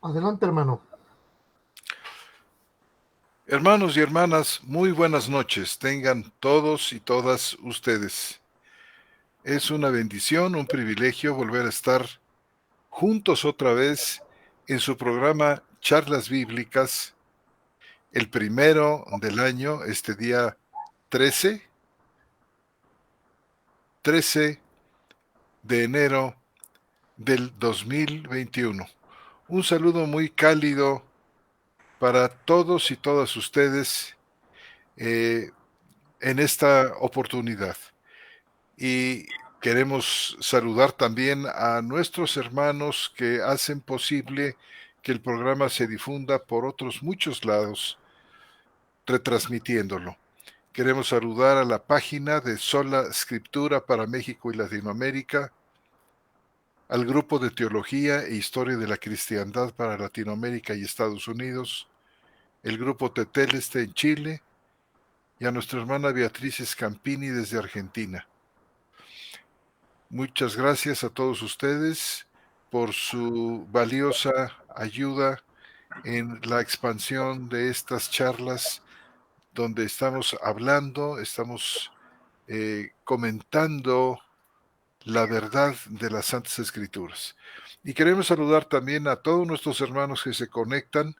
Adelante, hermano. Hermanos y hermanas, muy buenas noches. Tengan todos y todas ustedes. Es una bendición, un privilegio volver a estar juntos otra vez en su programa Charlas Bíblicas, el primero del año, este día 13, 13 de enero del 2021. Un saludo muy cálido para todos y todas ustedes eh, en esta oportunidad. Y queremos saludar también a nuestros hermanos que hacen posible que el programa se difunda por otros muchos lados, retransmitiéndolo. Queremos saludar a la página de Sola Escritura para México y Latinoamérica, al grupo de Teología e Historia de la Cristiandad para Latinoamérica y Estados Unidos, el grupo Teteleste en Chile y a nuestra hermana Beatriz Scampini desde Argentina. Muchas gracias a todos ustedes por su valiosa ayuda en la expansión de estas charlas donde estamos hablando, estamos comentando la verdad de las Santas Escrituras. Y queremos saludar también a todos nuestros hermanos que se conectan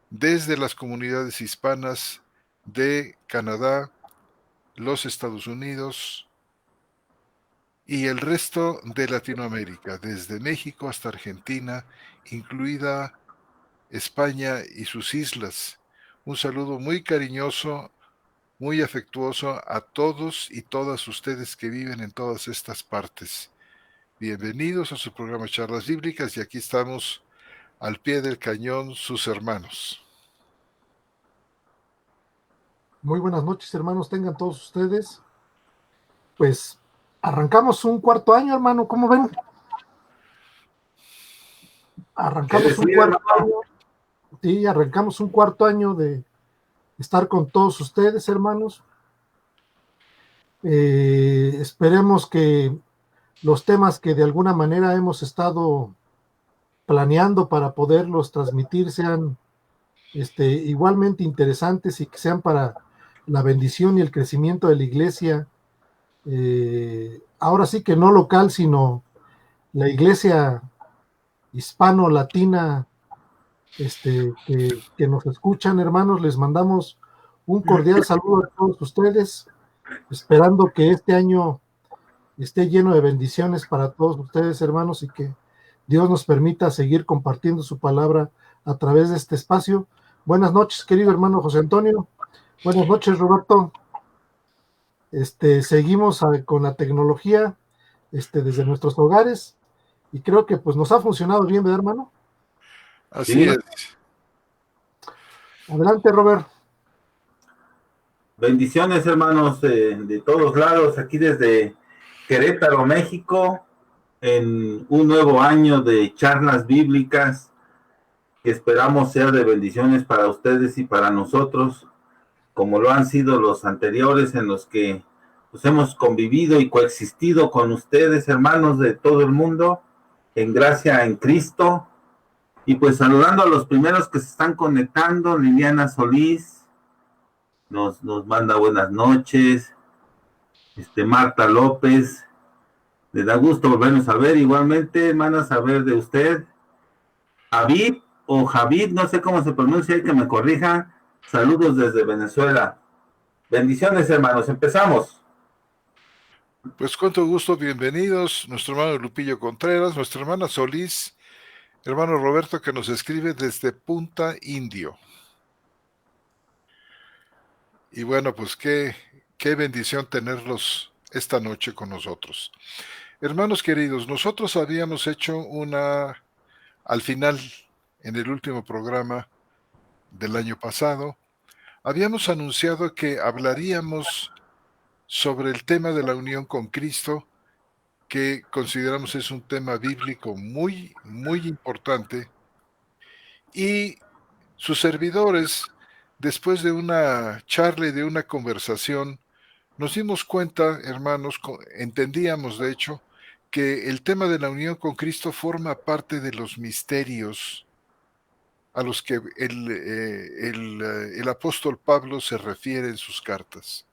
desde las comunidades hispanas de Canadá, los Estados Unidos, y el resto de Latinoamérica, desde México hasta Argentina, incluida España y sus islas. Un saludo muy cariñoso, muy afectuoso a todos y todas ustedes que viven en todas estas partes. Bienvenidos a su programa Charlas Bíblicas y aquí estamos al pie del cañón sus hermanos. Muy buenas noches, hermanos. Tengan todos ustedes. Pues arrancamos un cuarto año, hermano. ¿Cómo ven? ¿Qué Arrancamos un decir, cuarto hermano? año. Sí, arrancamos un cuarto año de estar con todos ustedes, hermanos. Esperemos que los temas que de alguna manera hemos estado planeando para poderlos transmitir sean igualmente interesantes y que sean para la bendición y el crecimiento de la iglesia. Ahora sí que no local, sino la iglesia hispano-latina que nos escuchan, hermanos. Les mandamos un cordial saludo a todos ustedes, esperando que este año esté lleno de bendiciones para todos ustedes, hermanos, y que Dios nos permita seguir compartiendo su palabra a través de este espacio. Buenas noches, querido hermano José Antonio. Buenas noches, Roberto. Seguimos con la tecnología desde nuestros hogares y creo que pues nos ha funcionado bien, ¿verdad, hermano? Así Sí, es. Adelante, Robert. bendiciones, hermanos, de todos lados, aquí desde Querétaro, México, en un nuevo año de charlas bíblicas que esperamos sea de bendiciones para ustedes y para nosotros, como lo han sido los anteriores en los que pues, hemos convivido y coexistido con ustedes, hermanos de todo el mundo, en gracia en Cristo. Y pues saludando a los primeros que se están conectando, Liliana Solís nos manda buenas noches, Marta López, le da gusto volvernos a ver, igualmente, hermana, saber de usted, Javid o Javid, no sé cómo se pronuncia, hay que me corrija, saludos desde Venezuela, bendiciones hermanos, empezamos. Pues con todo gusto, bienvenidos, nuestro hermano Lupillo Contreras, nuestra hermana Solís, hermano Roberto que nos escribe desde Punta Indio. Y bueno, pues qué bendición tenerlos esta noche con nosotros. Hermanos queridos, nosotros habíamos hecho al final, en el último programa del año pasado, habíamos anunciado que hablaríamos sobre el tema de la unión con Cristo, que consideramos es un tema bíblico muy, muy importante, y sus servidores, después de una charla y de una conversación, nos dimos cuenta, hermanos, entendíamos de hecho, que el tema de la unión con Cristo forma parte de los misterios a los que el apóstol Pablo se refiere en sus cartas.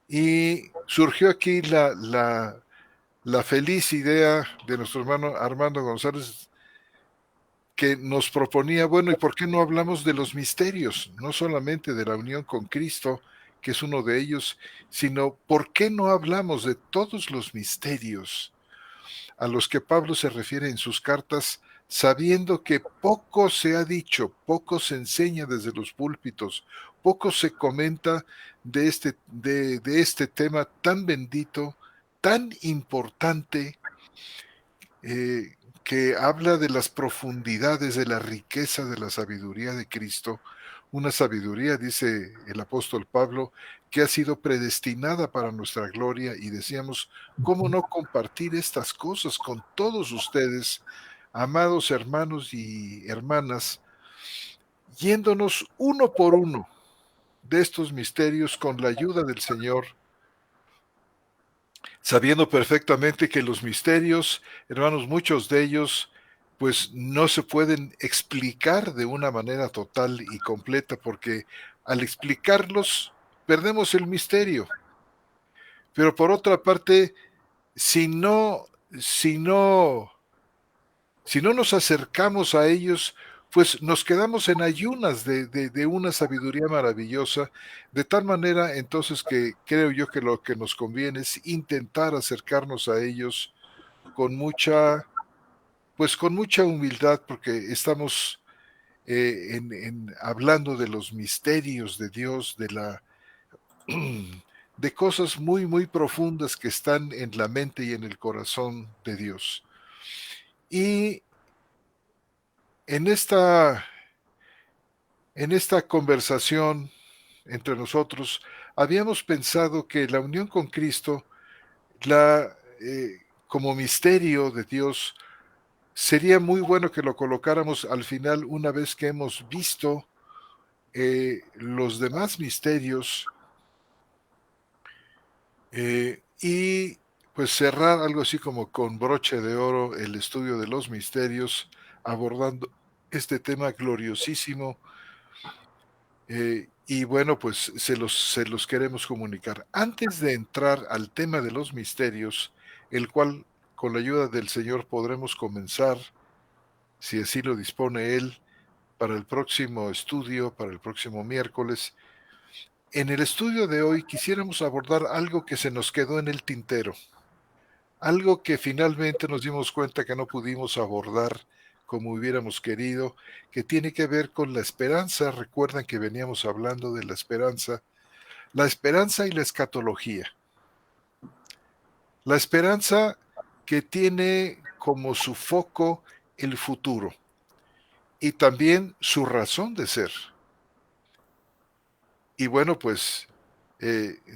Y surgió aquí la feliz idea de nuestro hermano Armando González, que nos proponía, bueno, ¿y por qué no hablamos de los misterios? No solamente de la unión con Cristo, que es uno de ellos, sino ¿por qué no hablamos de todos los misterios a los que Pablo se refiere en sus cartas, sabiendo que poco se ha dicho, poco se enseña desde los púlpitos, poco se comenta de este tema tan bendito, tan importante, que habla de las profundidades, de la riqueza de la sabiduría de Cristo, una sabiduría, dice el apóstol Pablo, que ha sido predestinada para nuestra gloria, y decíamos, ¿cómo no compartir estas cosas con todos ustedes, amados hermanos y hermanas, yéndonos uno por uno de estos misterios con la ayuda del Señor, sabiendo perfectamente que los misterios, hermanos, muchos de ellos, pues no se pueden explicar de una manera total y completa, porque al explicarlos perdemos el misterio. Pero por otra parte, si no, si no, si no nos acercamos a ellos, pues nos quedamos en ayunas de una sabiduría maravillosa, de tal manera entonces que creo yo que lo que nos conviene es intentar acercarnos a ellos con pues con mucha humildad, porque estamos hablando de los misterios de Dios, de cosas muy, muy profundas que están en la mente y en el corazón de Dios. Y en esta conversación entre nosotros, habíamos pensado que la unión con Cristo, como misterio de Dios, sería muy bueno que lo colocáramos al final, una vez que hemos visto los demás misterios, y pues cerrar algo así como con broche de oro el estudio de los misterios, abordando este tema gloriosísimo. Y bueno, pues se los queremos comunicar. Antes de entrar al tema de los misterios, el cual con la ayuda del Señor podremos comenzar, si así lo dispone Él, para el próximo estudio, para el próximo miércoles. En el estudio de hoy quisiéramos abordar algo que se nos quedó en el tintero, algo que finalmente nos dimos cuenta que no pudimos abordar como hubiéramos querido, que tiene que ver con la esperanza. Recuerdan que veníamos hablando de la esperanza y la escatología. La esperanza que tiene como su foco el futuro y también su razón de ser. Y bueno, pues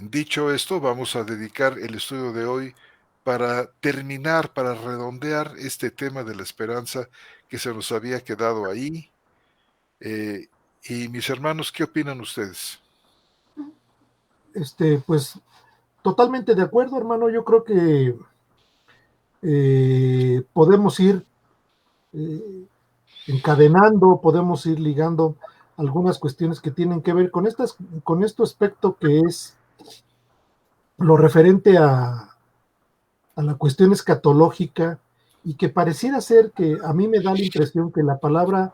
dicho esto, vamos a dedicar el estudio de hoy para terminar, para redondear este tema de la esperanza que se nos había quedado ahí. Y mis hermanos, ¿qué opinan ustedes? Pues totalmente de acuerdo, hermano. Yo creo que podemos ir encadenando, podemos ir ligando algunas cuestiones que tienen que ver con este aspecto que es lo referente a la cuestión escatológica, y que pareciera ser que a mí me da la impresión que la palabra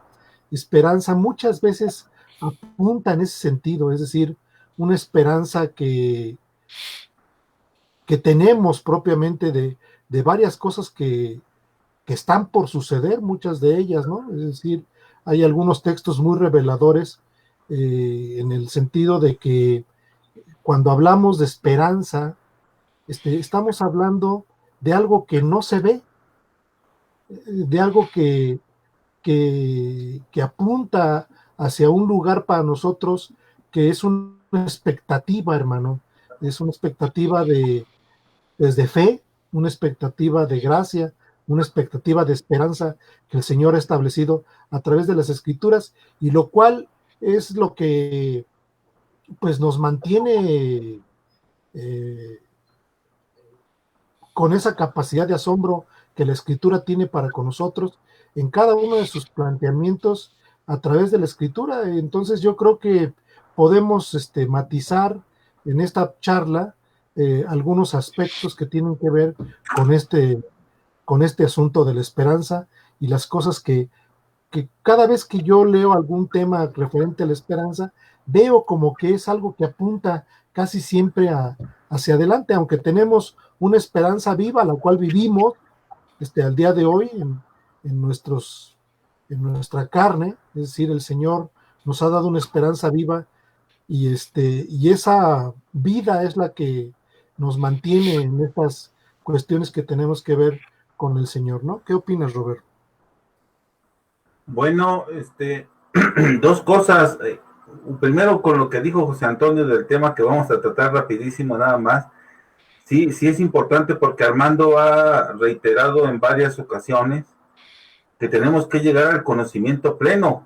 esperanza muchas veces apunta en ese sentido, es decir, una esperanza que tenemos propiamente de varias cosas que están por suceder, muchas de ellas, ¿no? Es decir, hay algunos textos muy reveladores en el sentido de que cuando hablamos de esperanza, estamos hablando de algo que no se ve, de algo que apunta hacia un lugar para nosotros que es una expectativa, hermano, es una expectativa de fe, una expectativa de gracia, una expectativa de esperanza que el Señor ha establecido a través de las Escrituras, y lo cual es lo que pues nos mantiene con esa capacidad de asombro que la Escritura tiene para con nosotros. En cada uno de sus planteamientos a través de la Escritura. Entonces yo creo que podemos matizar en esta charla algunos aspectos que tienen que ver con este asunto de la esperanza y las cosas que cada vez que yo leo algún tema referente a la esperanza, veo como que es algo que apunta casi siempre hacia adelante, aunque tenemos una esperanza viva, la cual vivimos al día de hoy en nuestra carne, es decir, el Señor nos ha dado una esperanza viva y esa vida es la que nos mantiene en estas cuestiones que tenemos que ver con el Señor, ¿no? ¿Qué opinas, Roberto? Bueno, dos cosas. Primero, con lo que dijo José Antonio del tema que vamos a tratar rapidísimo nada más. Sí, sí es importante porque Armando ha reiterado en varias ocasiones que tenemos que llegar al conocimiento pleno.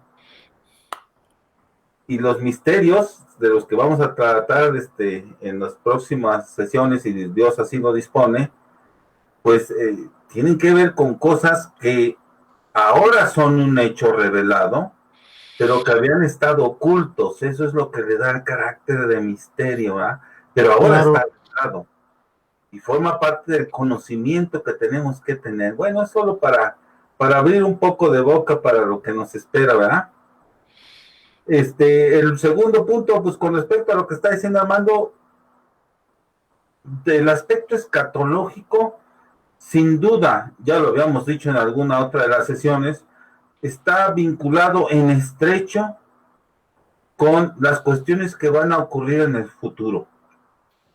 Y los misterios de los que vamos a tratar en las próximas sesiones, si Dios así lo dispone, pues tienen que ver con cosas que ahora son un hecho revelado, pero que habían estado ocultos. Eso es lo que le da el carácter de misterio, ¿verdad? Pero ahora Claro. está revelado y forma parte del conocimiento que tenemos que tener. Bueno, es solo para abrir un poco de boca para lo que nos espera, ¿verdad? El segundo punto, pues con respecto a lo que está diciendo Armando, del aspecto escatológico, sin duda, ya lo habíamos dicho en alguna otra de las sesiones, está vinculado en estrecho con las cuestiones que van a ocurrir en el futuro.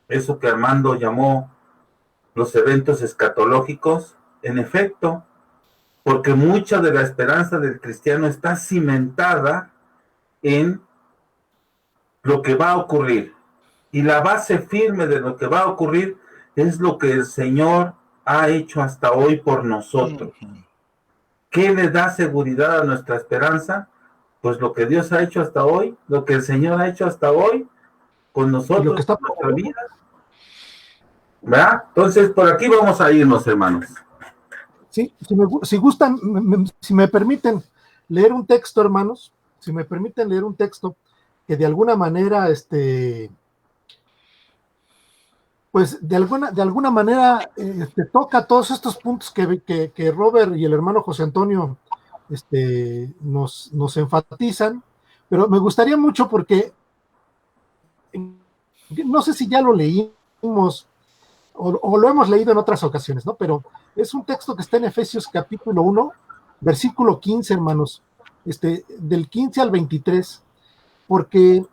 Eso que Armando llamó los eventos escatológicos, en efecto, porque mucha de la esperanza del cristiano está cimentada en lo que va a ocurrir. Y la base firme de lo que va a ocurrir es lo que el Señor ha hecho hasta hoy por nosotros. ¿Qué le da seguridad a nuestra esperanza? Pues lo que Dios ha hecho hasta hoy, lo que el Señor ha hecho hasta hoy con nosotros, lo que está en nuestra vida. ¿Verdad? Entonces, por aquí vamos a irnos, hermanos. Sí, si gustan, si me permiten leer un texto, hermanos, si me permiten leer un texto que de alguna manera, pues de alguna manera toca todos estos puntos que Robert y el hermano José Antonio nos enfatizan, pero me gustaría mucho porque no sé si ya lo leímos o lo hemos leído en otras ocasiones, ¿no? Pero es un texto que está en Efesios capítulo 1, versículo 15, hermanos, del 15 al 23, porque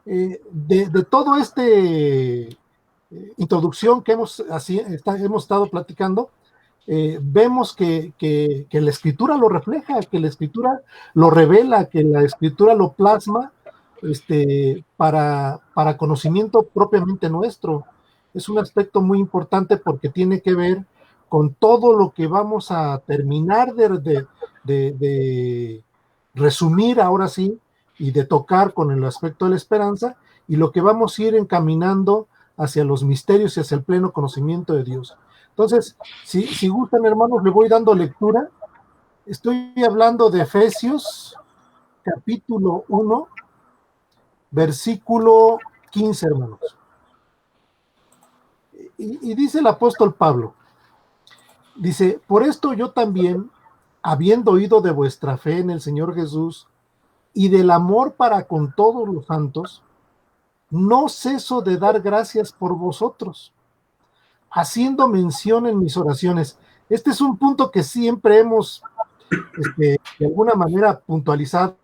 de todo introducción que hemos estado platicando, vemos que la Escritura lo refleja, que la Escritura lo revela, que la Escritura lo plasma para conocimiento propiamente nuestro. Es un aspecto muy importante porque tiene que ver con todo lo que vamos a terminar de resumir ahora sí y de tocar con el aspecto de la esperanza y lo que vamos a ir encaminando hacia los misterios y hacia el pleno conocimiento de Dios. Entonces, si gustan, hermanos, le voy dando lectura. Estoy hablando de Efesios capítulo 1, versículo 15, hermanos. Y dice el apóstol Pablo, dice, por esto yo también, habiendo oído de vuestra fe en el Señor Jesús y del amor para con todos los santos, no ceso de dar gracias por vosotros, haciendo mención en mis oraciones. Este es un punto que siempre hemos, de alguna manera, puntualizado.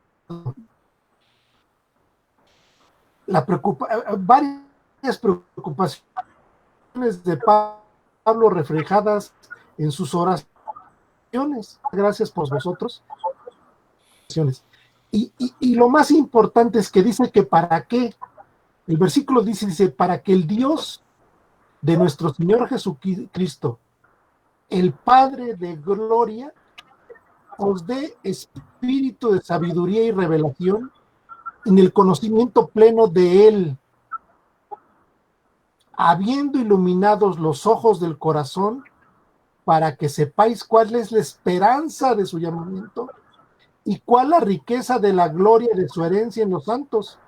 Varias preocupaciones de Pablo reflejadas en sus oraciones. Gracias por vosotros. Y lo más importante es que dice que para qué. El versículo dice, para que el Dios de nuestro Señor Jesucristo, el Padre de gloria, os dé espíritu de sabiduría y revelación en el conocimiento pleno de Él, habiendo iluminados los ojos del corazón, para que sepáis cuál es la esperanza de su llamamiento ¿Y cuál la riqueza de la gloria de su herencia en los santos?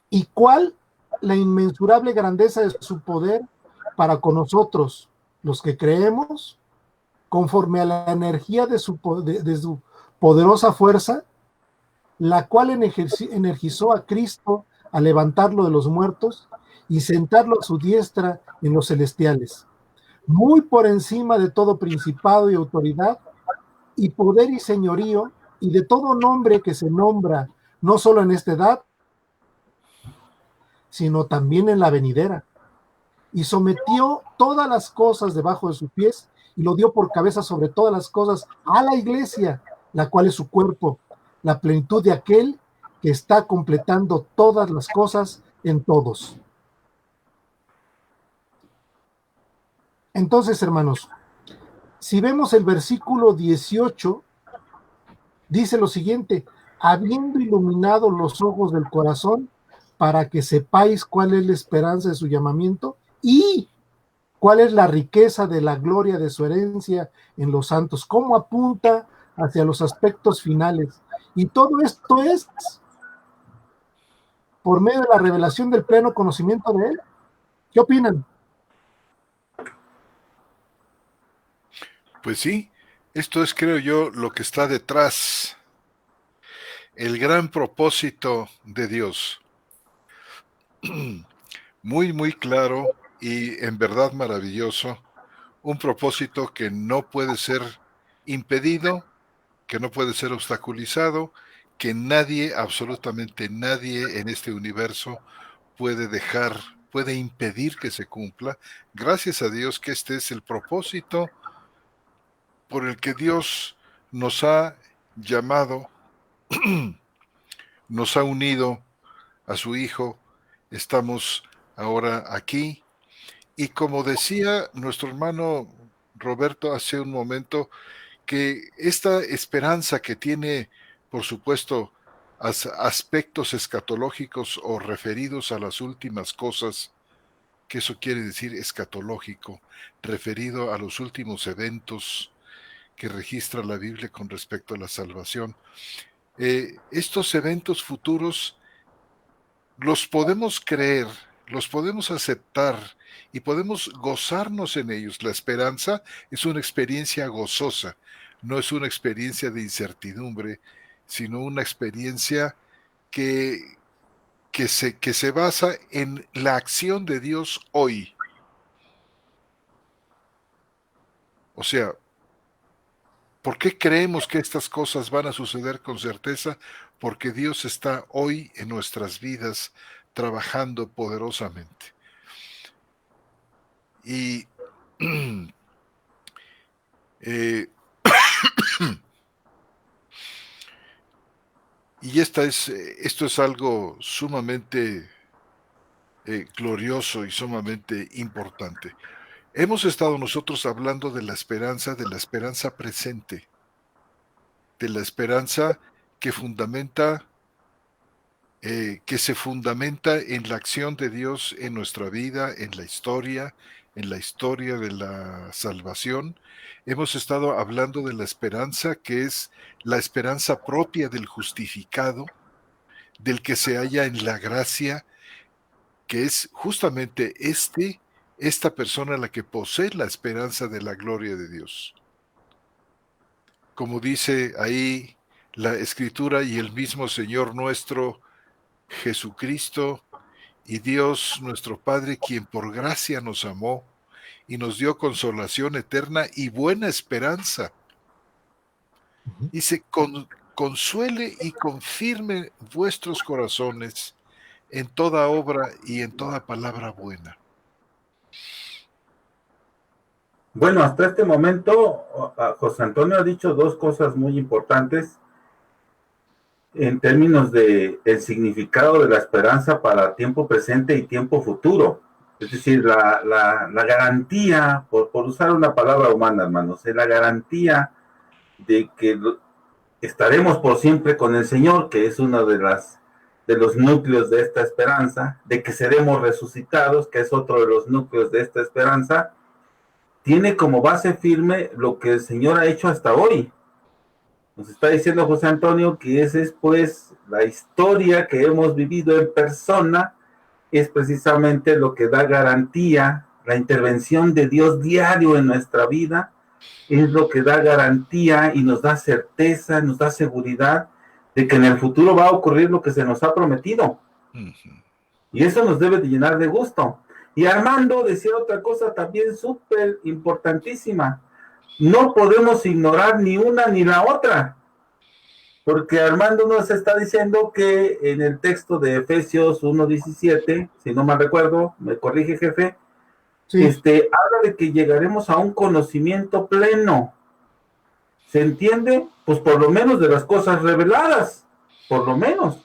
¿Y cuál la inmensurable grandeza de su poder para con nosotros, los que creemos, conforme a la energía de su poderosa fuerza, la cual energizó a Cristo a levantarlo de los muertos y sentarlo a su diestra en los celestiales, muy por encima de todo principado y autoridad, y poder y señorío, y de todo nombre que se nombra, no solo en esta edad, sino también en la venidera. Y sometió todas las cosas debajo de sus pies, y lo dio por cabeza sobre todas las cosas a la iglesia, la cual es su cuerpo, la plenitud de aquel que está completando todas las cosas en todos. Entonces, hermanos, si vemos el versículo 18, dice lo siguiente: habiendo iluminado los ojos del corazón para que sepáis cuál es la esperanza de su llamamiento y cuál es la riqueza de la gloria de su herencia en los santos, cómo apunta hacia los aspectos finales. Y todo esto es por medio de la revelación del pleno conocimiento de él. ¿Qué opinan? Pues sí, esto es, creo yo, lo que está detrás, el gran propósito de Dios. Muy, muy claro y en verdad maravilloso, un propósito que no puede ser impedido, que no puede ser obstaculizado, que nadie, absolutamente nadie en este universo puede impedir que se cumpla. Gracias a Dios que este es el propósito por el que Dios nos ha llamado, nos ha unido a su Hijo, estamos ahora aquí. Y como decía nuestro hermano Roberto hace un momento, que esta esperanza que tiene, por supuesto, aspectos escatológicos o referidos a las últimas cosas, que eso quiere decir escatológico, referido a los últimos eventos que registra la Biblia con respecto a la salvación. Estos eventos futuros los podemos creer, los podemos aceptar y podemos gozarnos en ellos. La esperanza es una experiencia gozosa, no es una experiencia de incertidumbre, sino una experiencia que se basa en la acción de Dios hoy. O sea, ¿por qué creemos que estas cosas van a suceder con certeza? Porque Dios está hoy en nuestras vidas trabajando poderosamente. Y y esto es algo sumamente glorioso y sumamente importante. Hemos estado nosotros hablando de la esperanza presente, de la esperanza que se fundamenta en la acción de Dios en nuestra vida, en la historia de la salvación. Hemos estado hablando de la esperanza que es la esperanza propia del justificado, del que se halla en la gracia, que es justamente esta persona la que posee la esperanza de la gloria de Dios. Como dice ahí la Escritura, y el mismo Señor nuestro Jesucristo y Dios nuestro Padre, quien por gracia nos amó y nos dio consolación eterna y buena esperanza. Dice, consuele y confirme vuestros corazones en toda obra y en toda palabra buena. Bueno, hasta este momento, José Antonio ha dicho dos cosas muy importantes en términos de el significado de la esperanza para tiempo presente y tiempo futuro. Es decir, la garantía, por usar una palabra humana, hermanos, es la garantía de que estaremos por siempre con el Señor, que es uno de los núcleos de esta esperanza, de que seremos resucitados, que es otro de los núcleos de esta esperanza. Tiene como base firme lo que el Señor ha hecho hasta hoy. Nos está diciendo José Antonio que esa es pues la historia que hemos vivido en persona, es precisamente lo que da garantía, la intervención de Dios diario en nuestra vida, es lo que da garantía y nos da certeza, nos da seguridad de que en el futuro va a ocurrir lo que se nos ha prometido. Y eso nos debe de llenar de gusto. Y Armando decía otra cosa también súper importantísima. No podemos ignorar ni una ni la otra. Porque Armando nos está diciendo que en el texto de Efesios 1:17, si no mal recuerdo, me corrige jefe, Sí, habla de que llegaremos a un conocimiento pleno. ¿Se entiende? Pues por lo menos de las cosas reveladas, por lo menos.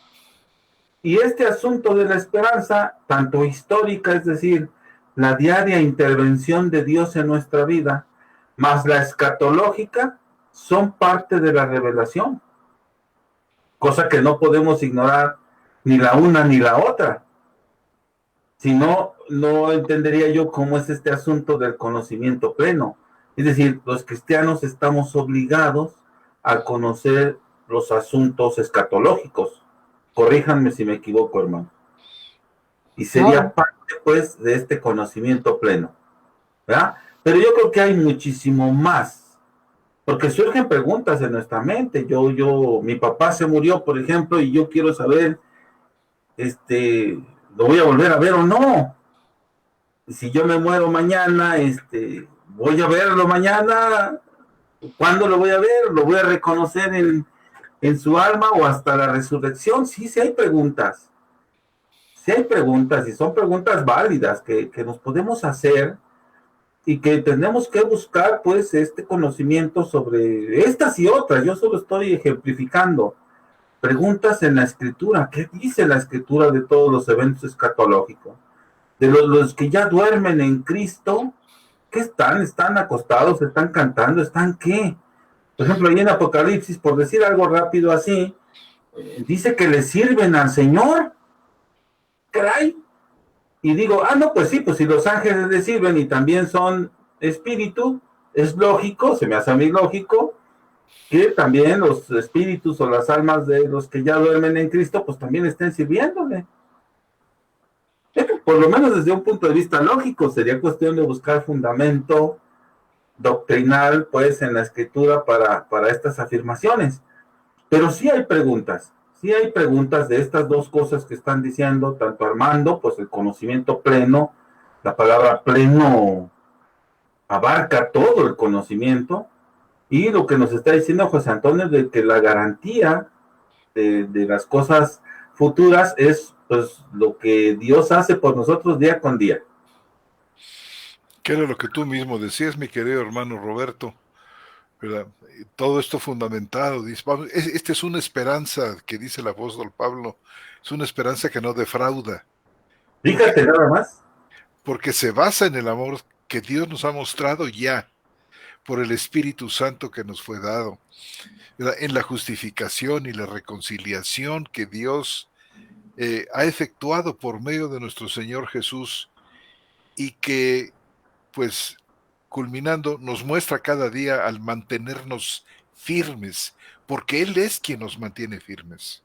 Y este asunto de la esperanza, tanto histórica, es decir, la diaria intervención de Dios en nuestra vida, más la escatológica, son parte de la revelación, cosa que no podemos ignorar ni la una ni la otra. Si no, no entendería yo cómo es este asunto del conocimiento pleno. Es decir, los cristianos estamos obligados a conocer los asuntos escatológicos. Corríjanme si me equivoco, hermano. Y sería no, parte, pues, de este conocimiento pleno, ¿verdad? Pero yo creo que hay muchísimo más, porque surgen preguntas en nuestra mente. Mi papá se murió, por ejemplo, y yo quiero saber, ¿lo voy a volver a ver o no? Si yo me muero mañana, voy a verlo mañana, ¿cuándo lo voy a ver? ¿Lo voy a reconocer en su alma o hasta la resurrección? Sí, sí hay preguntas. Sí hay preguntas y son preguntas válidas que nos podemos hacer y que tenemos que buscar pues este conocimiento sobre estas y otras. Yo solo estoy ejemplificando preguntas en la escritura. ¿Qué dice la escritura de todos los eventos escatológicos? De los que ya duermen en Cristo, ¿qué están? ¿Están acostados? ¿Están cantando? ¿Están qué? Por ejemplo, ahí en Apocalipsis, por decir algo rápido así, dice que le sirven al Señor. Caray. Y digo, no, pues sí, pues si los ángeles le sirven y también son espíritu, es lógico, se me hace a mí lógico, que también los espíritus o las almas de los que ya duermen en Cristo, pues también estén sirviéndole. Por lo menos desde un punto de vista lógico, sería cuestión de buscar fundamento doctrinal, pues, en la escritura para estas afirmaciones. Pero sí hay preguntas de estas dos cosas que están diciendo, tanto Armando, pues el conocimiento pleno, la palabra pleno abarca todo el conocimiento, y lo que nos está diciendo José Antonio de que la garantía de las cosas futuras es pues lo que Dios hace por nosotros día con día. Que era lo que tú mismo decías, mi querido hermano Roberto, ¿verdad? Todo esto fundamentado, dice, esta es una esperanza que dice el apóstol Pablo, es una esperanza que no defrauda, porque, Fíjate nada más. porque se basa en el amor que Dios nos ha mostrado ya por el Espíritu Santo que nos fue dado, ¿verdad? En la justificación y la reconciliación que Dios ha efectuado por medio de nuestro Señor Jesús y que, pues, culminando, nos muestra cada día al mantenernos firmes, porque Él es quien nos mantiene firmes.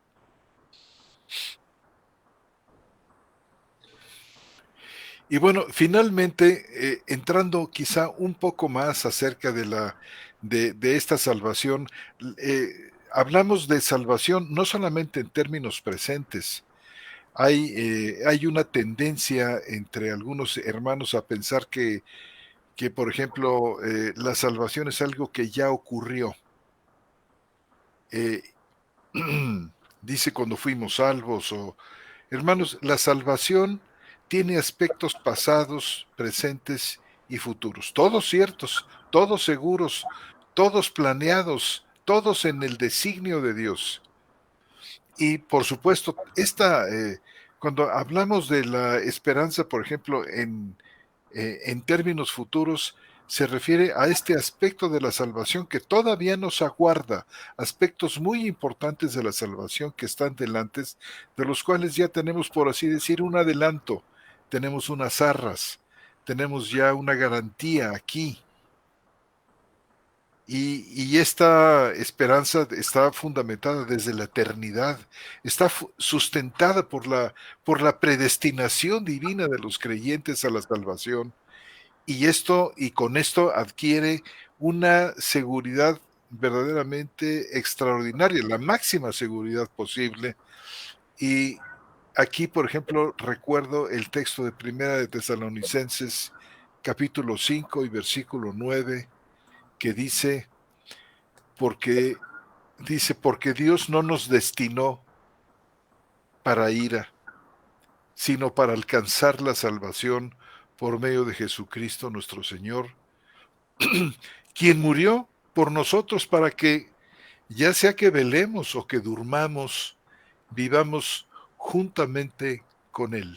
Y bueno, finalmente, entrando quizá un poco más acerca de esta salvación, hablamos de salvación no solamente en términos presentes. Hay una tendencia entre algunos hermanos a pensar que por ejemplo, la salvación es algo que ya ocurrió. Eh, dice cuando fuimos salvos, o hermanos, la salvación tiene aspectos pasados, presentes y futuros, todos ciertos, todos seguros, todos planeados, todos en el designio de Dios. Y por supuesto, cuando hablamos de la esperanza, por ejemplo, en términos futuros, se refiere a este aspecto de la salvación que todavía nos aguarda, aspectos muy importantes de la salvación que están delante, de los cuales ya tenemos, por así decir, un adelanto, tenemos unas arras, tenemos ya una garantía aquí. Y esta esperanza está fundamentada desde la eternidad, está sustentada por la predestinación divina de los creyentes a la salvación. Y con esto adquiere una seguridad verdaderamente extraordinaria, la máxima seguridad posible. Y aquí, por ejemplo, recuerdo el texto de Primera de Tesalonicenses, capítulo 5 y versículo 9, que porque porque Dios no nos destinó para ira, sino para alcanzar la salvación por medio de Jesucristo nuestro Señor, quien murió por nosotros para que, ya sea que velemos o que durmamos, vivamos juntamente con Él.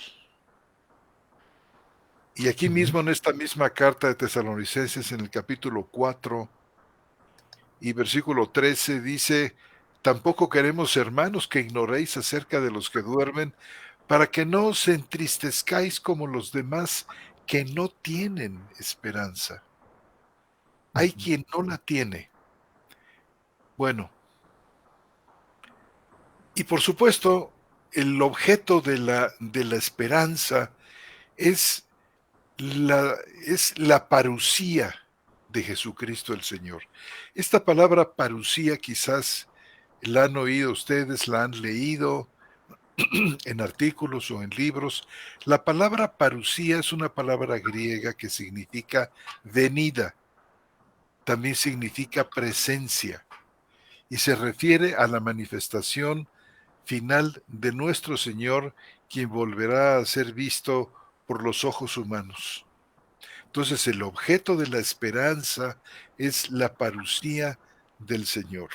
Y aquí mismo en esta misma carta de Tesalonicenses, en el capítulo 4 y versículo 13, dice: tampoco queremos, hermanos, que ignoréis acerca de los que duermen, para que no os entristezcáis como los demás que no tienen esperanza. Hay quien no la tiene. Bueno, y por supuesto, el objeto de la esperanza es es la parusía de Jesucristo el Señor. Esta palabra parusía quizás la han oído ustedes, la han leído en artículos o en libros. La palabra parusía es una palabra griega que significa venida, también significa presencia, y se refiere a la manifestación final de nuestro Señor, quien volverá a ser visto por los ojos humanos. Entonces el objeto de la esperanza es la parusía del Señor.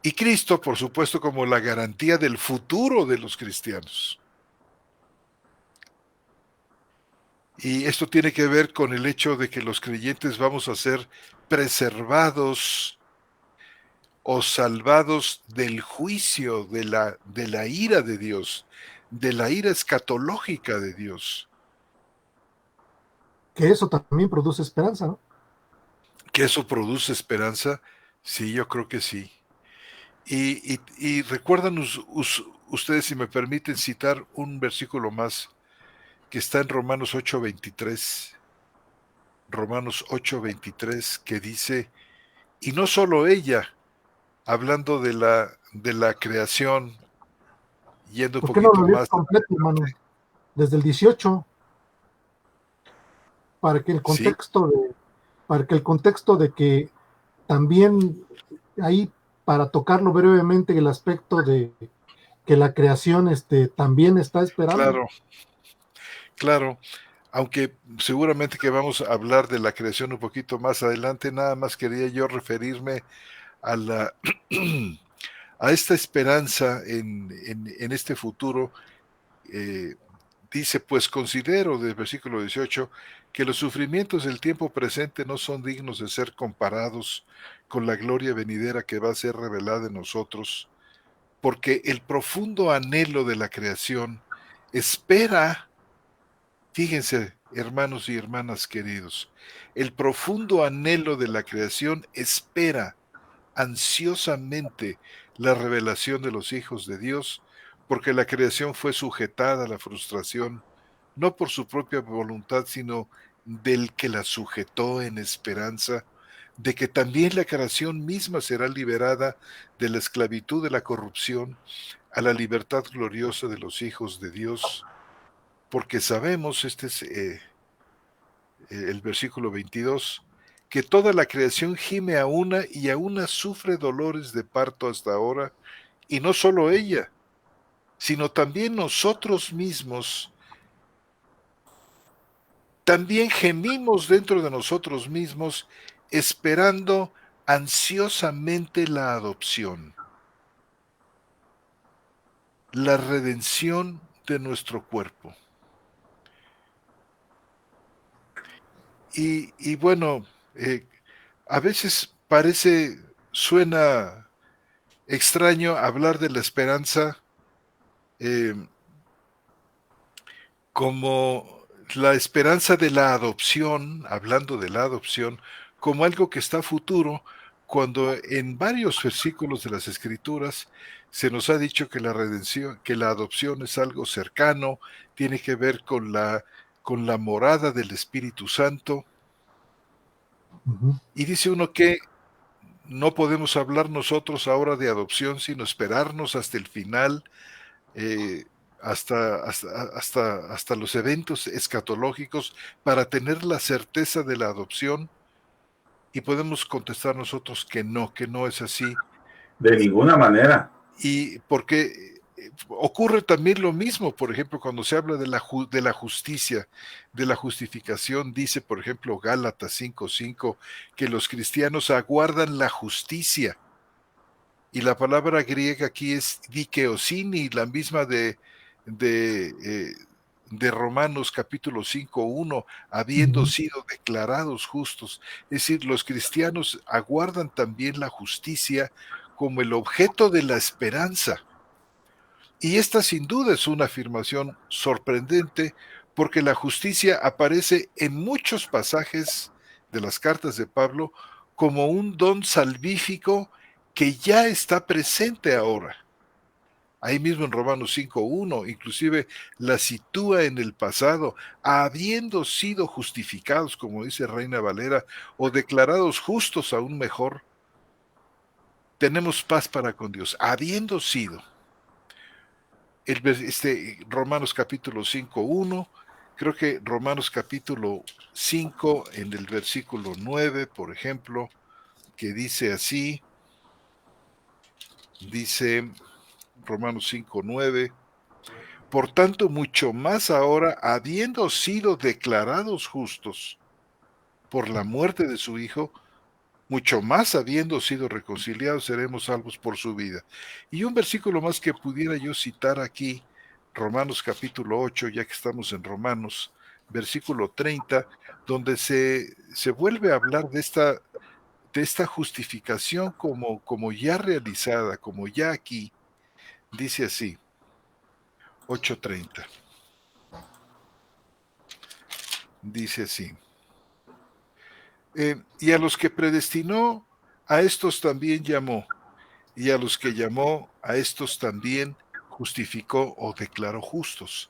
Y Cristo, por supuesto, como la garantía del futuro de los cristianos. Y esto tiene que ver con el hecho de que los creyentes vamos a ser preservados o salvados del juicio, de la ira de Dios, de la ira escatológica de Dios. Que eso también produce esperanza, ¿no? ¿Que eso produce esperanza? Sí, yo creo que sí. Y recuerdan ustedes, si me permiten citar un versículo más, que está en Romanos 8:23. Romanos 8:23, que dice: y no solo ella, hablando de la creación, yendo un ¿Por qué no lo poquito lees más completo, hermano? Desde el 18, para que el sí, contexto de, para que el contexto de que también ahí, para tocarlo brevemente, el aspecto de que la creación también está esperando. claro, claro, aunque seguramente que vamos a hablar de la creación un poquito más adelante, nada más quería yo referirme a la a esta esperanza en este futuro. eh, Dice: pues considero, del versículo 18, que los sufrimientos del tiempo presente no son dignos de ser comparados con la gloria venidera que va a ser revelada en nosotros, porque el profundo anhelo de la creación espera, fíjense, hermanos y hermanas queridos, el profundo anhelo de la creación espera ansiosamente la revelación de los hijos de Dios, porque la creación fue sujetada a la frustración, no por su propia voluntad, sino del que la sujetó en esperanza, de que también la creación misma será liberada de la esclavitud de la corrupción a la libertad gloriosa de los hijos de Dios, porque sabemos, este es el versículo 22, que toda la creación gime a una y a una sufre dolores de parto hasta ahora, y no solo ella, sino también nosotros mismos, también gemimos dentro de nosotros mismos, esperando ansiosamente la adopción, la redención de nuestro cuerpo. Y bueno, a veces suena extraño hablar de la esperanza, eh, como la esperanza de la adopción, hablando de la adopción, como algo que está futuro, cuando en varios versículos de las Escrituras se nos ha dicho que la redención, que la adopción es algo cercano, tiene que ver con la morada del Espíritu Santo, y dice uno que no podemos hablar nosotros ahora de adopción, sino esperarnos hasta el final, eh, hasta los eventos escatológicos para tener la certeza de la adopción, y podemos contestar nosotros que no es así. De ninguna manera. Y porque ocurre también lo mismo, por ejemplo, cuando se habla de la justicia, de la justificación, dice, por ejemplo, Gálatas 5:5, que los cristianos aguardan la justicia. Y la palabra griega aquí es dikeosini, la misma de, eh, de Romanos capítulo 5:1, habiendo sido declarados justos. Es decir, los cristianos aguardan también la justicia como el objeto de la esperanza. Y esta sin duda es una afirmación sorprendente, porque la justicia aparece en muchos pasajes de las cartas de Pablo como un don salvífico que ya está presente ahora. Ahí mismo en Romanos 5:1, inclusive la sitúa en el pasado, habiendo sido justificados, como dice Reina Valera, o declarados justos aún mejor, tenemos paz para con Dios, habiendo sido. Romanos capítulo 5:1, creo que Romanos capítulo 5 en el versículo 9, por ejemplo, que dice así, dice Romanos 5:9, por tanto mucho más ahora, habiendo sido declarados justos por la muerte de su Hijo, mucho más habiendo sido reconciliados seremos salvos por su vida. Y un versículo más que pudiera yo citar aquí, Romanos capítulo 8, ya que estamos en Romanos, versículo 30, donde se vuelve a hablar de esta justificación como ya realizada, como ya aquí. Dice así, 8:30. Dice así. Y a los que predestinó, a estos también llamó. Y a los que llamó, a estos también justificó o declaró justos.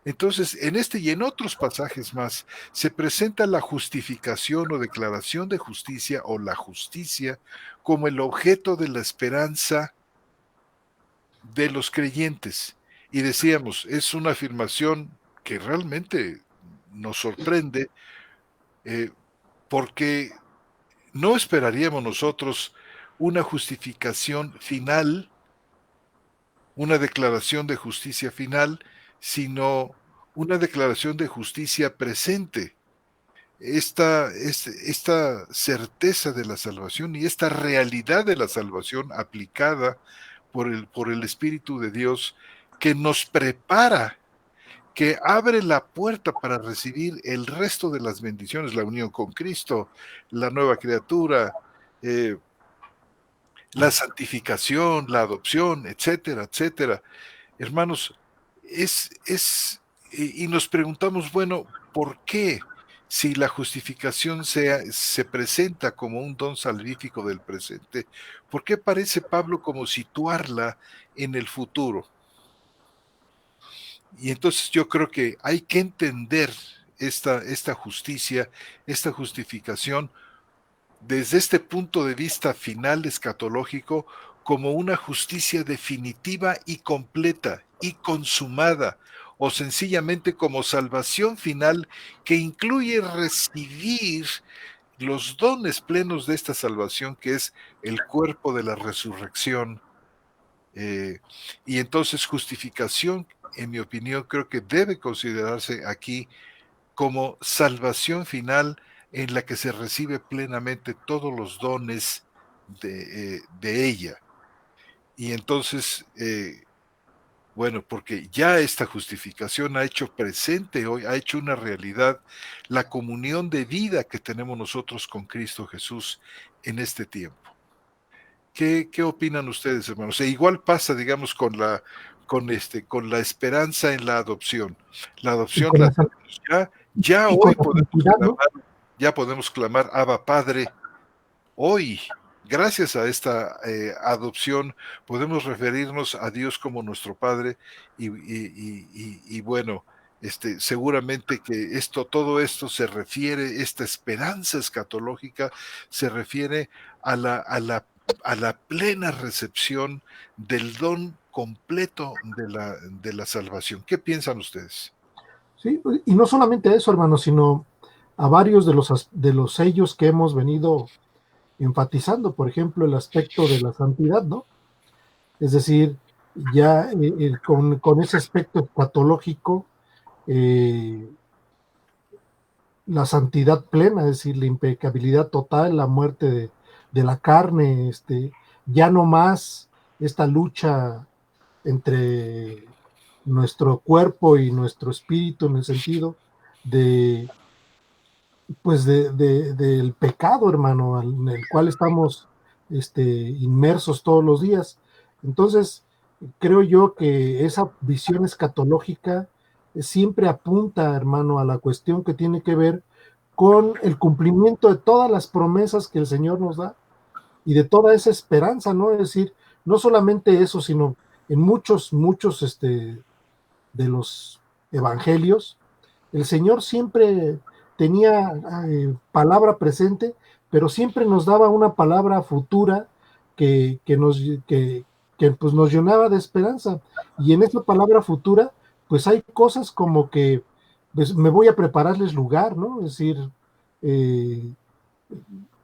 Entonces, en este y en otros pasajes más, se presenta la justificación o declaración de justicia o la justicia como el objeto de la esperanza de los creyentes. Y decíamos, es una afirmación que realmente nos sorprende, eh, porque no esperaríamos nosotros una justificación final, una declaración de justicia final, sino una declaración de justicia presente. Esta certeza de la salvación y esta realidad de la salvación aplicada por el Espíritu de Dios, que nos prepara, que abre la puerta para recibir el resto de las bendiciones, la unión con Cristo, la nueva criatura, la santificación, la adopción, etcétera, etcétera. Hermanos, y nos preguntamos, bueno, ¿por qué? Si la justificación se presenta como un don salvífico del presente, ¿por qué parece Pablo como situarla en el futuro? Y entonces yo creo que hay que entender esta justicia, esta justificación, desde este punto de vista final escatológico, como una justicia definitiva y completa y consumada, o sencillamente como salvación final que incluye recibir los dones plenos de esta salvación, que es el cuerpo de la resurrección. Y entonces justificación, en mi opinión, creo que debe considerarse aquí como salvación final en la que se recibe plenamente todos los dones de ella. Y entonces, bueno, porque ya esta justificación ha hecho presente hoy, ha hecho una realidad la comunión de vida que tenemos nosotros con Cristo Jesús en este tiempo. ¿Qué opinan ustedes, hermanos? E igual pasa, digamos, con la esperanza en la adopción. La Y adopción con la la, tenemos ya, Ya y con hoy la santidad, ¿no? ya podemos clamar, Abba Padre. Hoy, gracias a esta adopción, podemos referirnos a Dios como nuestro Padre y bueno, seguramente que todo esto se refiere, esta esperanza escatológica se refiere a la plena recepción del don completo de la salvación. ¿Qué piensan ustedes? Sí, y no solamente eso, hermano, sino a varios de los sellos que hemos venido enfatizando, por ejemplo, el aspecto de la santidad, ¿no? Es decir, ya con ese aspecto patológico, eh, la santidad plena, es decir, la impecabilidad total, la muerte de la carne, ya no más esta lucha entre nuestro cuerpo y nuestro espíritu en el sentido de, pues del pecado, hermano, en el cual estamos inmersos todos los días. Entonces, creo yo que esa visión escatológica siempre apunta, hermano, a la cuestión que tiene que ver con el cumplimiento de todas las promesas que el Señor nos da y de toda esa esperanza, ¿no? Es decir, no solamente eso, sino en muchos de los evangelios, el Señor siempre tenía palabra presente, pero siempre nos daba una palabra futura que nos, pues nos llenaba de esperanza. Y en esa palabra futura, pues hay cosas como que pues, me voy a prepararles lugar, ¿no? Es decir, eh,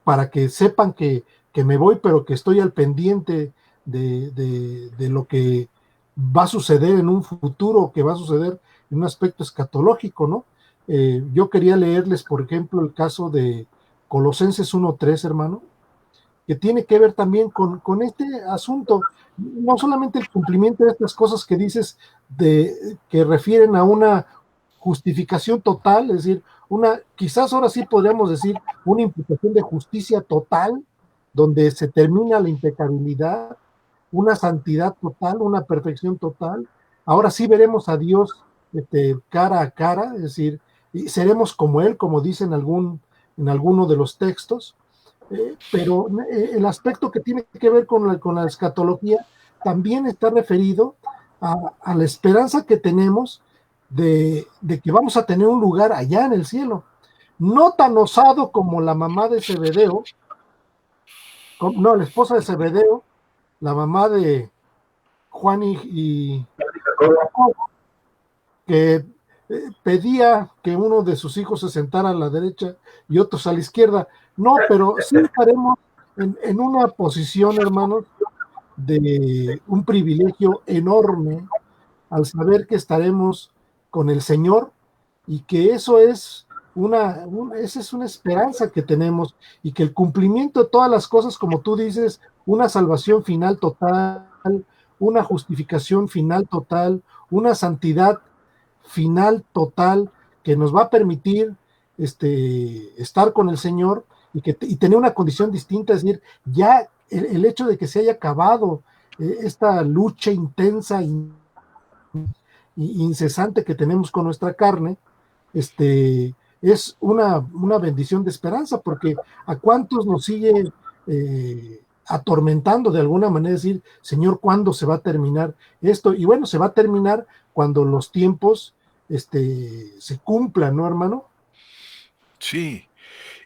para que sepan que me voy, pero que estoy al pendiente de lo que va a suceder en un futuro, que va a suceder en un aspecto escatológico, ¿no? Yo quería leerles, por ejemplo, el caso de Colosenses 1:3, hermano, que tiene que ver también con este asunto, no solamente el cumplimiento de estas cosas que dices, que refieren a una justificación total, es decir, quizás ahora sí podríamos decir, una imputación de justicia total, donde se termina la impecabilidad, una santidad total, una perfección total. Ahora sí veremos a Dios cara a cara, es decir, y seremos como Él, como dice en alguno de los textos, pero el aspecto que tiene que ver con la escatología también está referido a la esperanza que tenemos de que vamos a tener un lugar allá en el cielo. No tan osado como la mamá de Zebedeo, no, la esposa de Zebedeo, la mamá de Juan y Jacobo, que pedía que uno de sus hijos se sentara a la derecha y otros a la izquierda. No, pero sí estaremos en una posición, hermanos, de un privilegio enorme al saber que estaremos con el Señor y que eso es esa es una esperanza que tenemos y que el cumplimiento de todas las cosas, como tú dices, una salvación final total, una justificación final total, una santidad final total que nos va a permitir estar con el Señor y tener una condición distinta, es decir, ya el hecho de que se haya acabado esta lucha intensa incesante que tenemos con nuestra carne, es una bendición de esperanza, porque a cuántos nos sigue atormentando de alguna manera, decir, Señor, ¿cuándo se va a terminar esto? Y bueno, se va a terminar cuando los tiempos se cumplan, ¿no, hermano? Sí.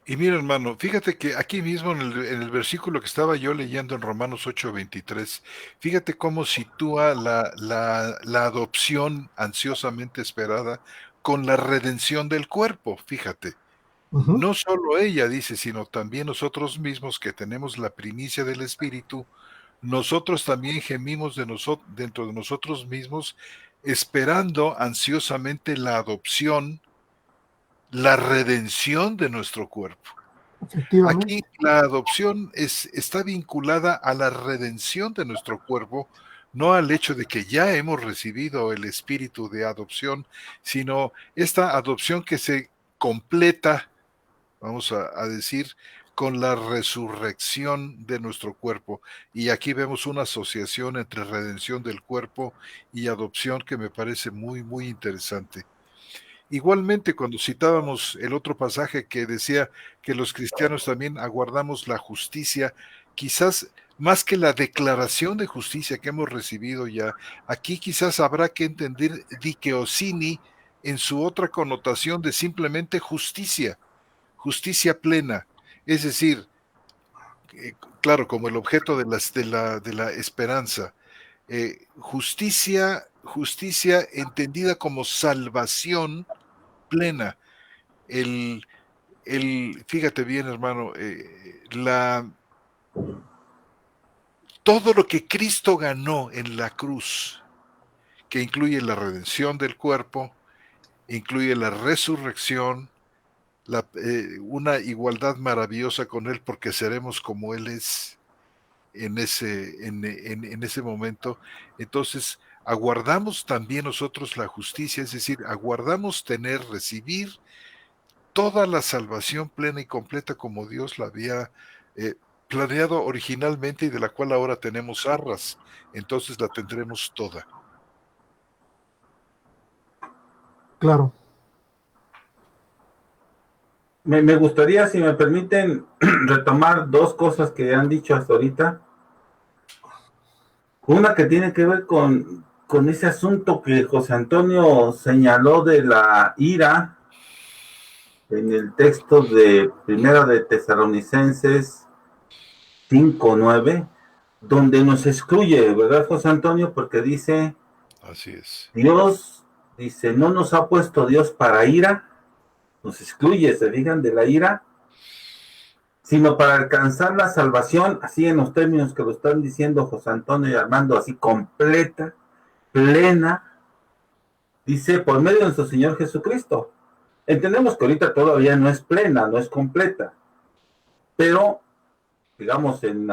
Y mira, hermano, fíjate que aquí mismo en el versículo que estaba yo leyendo en Romanos 8:23, fíjate cómo sitúa la adopción ansiosamente esperada con la redención del cuerpo, fíjate. Ujú. No solo ella dice, sino también nosotros mismos que tenemos la primicia del Espíritu, nosotros también gemimos dentro de nosotros mismos, esperando ansiosamente la adopción, la redención de nuestro cuerpo. Efectivamente. Aquí la adopción está vinculada a la redención de nuestro cuerpo, no al hecho de que ya hemos recibido el espíritu de adopción, sino esta adopción que se completa, vamos a decir, con la resurrección de nuestro cuerpo. Y aquí vemos una asociación entre redención del cuerpo y adopción que me parece muy, muy interesante. Igualmente, cuando citábamos el otro pasaje que decía que los cristianos también aguardamos la justicia, quizás más que la declaración de justicia que hemos recibido ya, aquí quizás habrá que entender dikaiosune en su otra connotación de simplemente justicia, justicia plena, es decir, claro, como el objeto de la esperanza, justicia entendida como salvación plena. El, fíjate bien, hermano, todo lo que Cristo ganó en la cruz, que incluye la redención del cuerpo, incluye la resurrección, una igualdad maravillosa con Él, porque seremos como Él es en ese momento. Entonces, aguardamos también nosotros la justicia, es decir, aguardamos recibir toda la salvación plena y completa como Dios la había planeado originalmente y de la cual ahora tenemos arras. Entonces la tendremos toda. Claro. Me gustaría, si me permiten, retomar dos cosas que han dicho hasta ahorita. Una que tiene que ver con ese asunto que José Antonio señaló de la ira en el texto de Primera de Tesalonicenses 5:9, donde nos excluye, ¿verdad, José Antonio? Porque dice, así es. Dios, dice, no nos ha puesto Dios para ira, nos excluye, se fijan, de la ira, sino para alcanzar la salvación, así en los términos que lo están diciendo José Antonio y Armando, así completa, plena, dice, por medio de nuestro Señor Jesucristo. Entendemos que ahorita todavía no es plena, no es completa, pero, digamos, en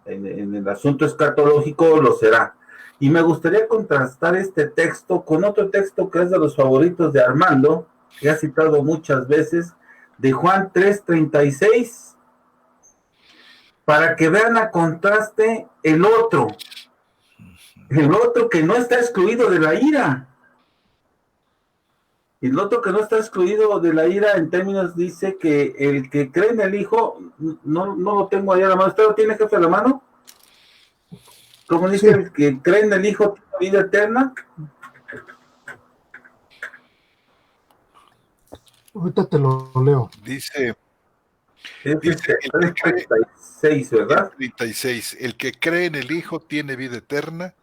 el asunto escatológico lo será. Y me gustaría contrastar este texto con otro texto que es de los favoritos de Armando, que ha citado muchas veces, de Juan 3:36, para que vean a contraste el otro que no está excluido de la ira. El otro que no está excluido de la ira en términos dice que el que cree en el Hijo, no lo tengo ahí a la mano. ¿Usted lo tiene, jefe, a la mano? ¿Cómo dice? Sí. El que cree en el Hijo tiene vida eterna. Ahorita te lo leo. Dice el 36, ¿verdad? 36. El que cree en el Hijo tiene vida eterna,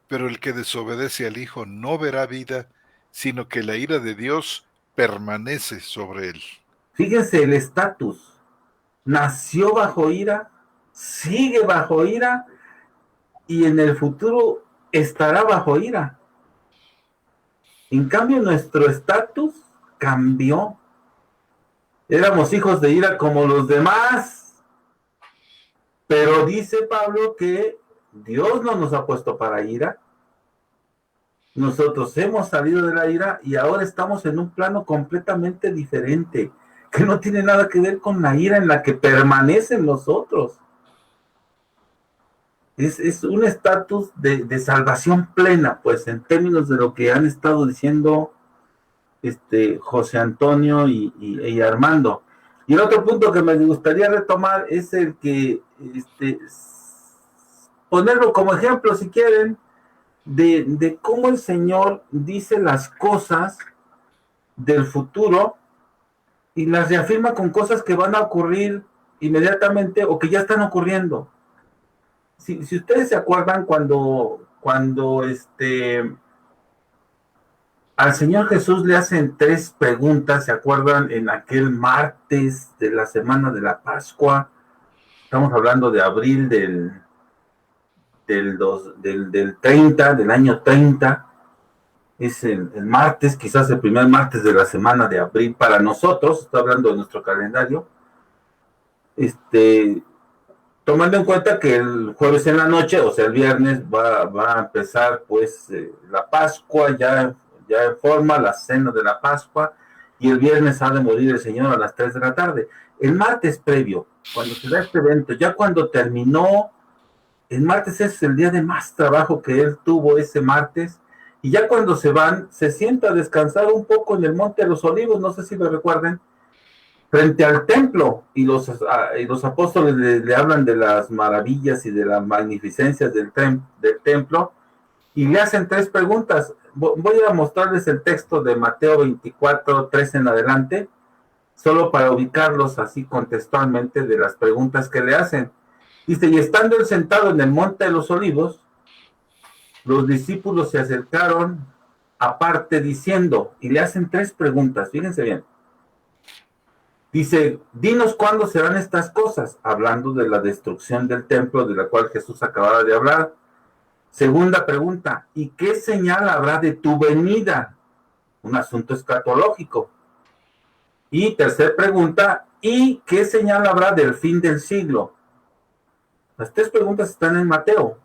pero el que desobedece al Hijo no verá vida, sino que la ira de Dios permanece sobre él. Fíjense el estatus. Nació bajo ira, sigue bajo ira, y en el futuro estará bajo ira. En cambio, nuestro estatus cambió. Éramos hijos de ira como los demás, pero dice Pablo que Dios no nos ha puesto para ira. Nosotros hemos salido de la ira y ahora estamos en un plano completamente diferente, que no tiene nada que ver con la ira en la que permanecen nosotros. Es un estatus de salvación plena, pues, en términos de lo que han estado diciendo José Antonio y Armando. Y el otro punto que me gustaría retomar es el que, ponerlo como ejemplo, si quieren, de cómo el Señor dice las cosas del futuro y las reafirma con cosas que van a ocurrir inmediatamente o que ya están ocurriendo. Si ustedes se acuerdan cuando al Señor Jesús le hacen 3 preguntas, ¿se acuerdan? En aquel martes de la semana de la Pascua, estamos hablando de abril del 30, del año 30, es el martes, quizás el primer martes de la semana de abril para nosotros, estoy hablando de nuestro calendario, tomando en cuenta que el jueves en la noche, o sea el viernes, va a empezar pues la Pascua, ya en forma, la cena de la Pascua, y el viernes ha de morir el Señor a las 3 de la tarde. El martes previo, cuando se da este evento, ya cuando terminó, el martes es el día de más trabajo que él tuvo ese martes, y ya cuando se van, se sienta a descansar un poco en el Monte de los Olivos, no sé si lo recuerden, frente al templo, y los apóstoles le hablan de las maravillas y de las magnificencias del templo, y le hacen 3 preguntas. Voy a mostrarles el texto de Mateo 24, 3 en adelante, solo para ubicarlos así contextualmente de las preguntas que le hacen. Dice, y estando él sentado en el Monte de los Olivos, los discípulos se acercaron aparte diciendo, y le hacen 3 preguntas, fíjense bien. Dice, dinos cuándo serán estas cosas, hablando de la destrucción del templo de la cual Jesús acababa de hablar. Segunda pregunta, ¿y qué señal habrá de tu venida? Un asunto escatológico. Y tercera pregunta, ¿y qué señal habrá del fin del siglo? Las 3 preguntas están en Mateo.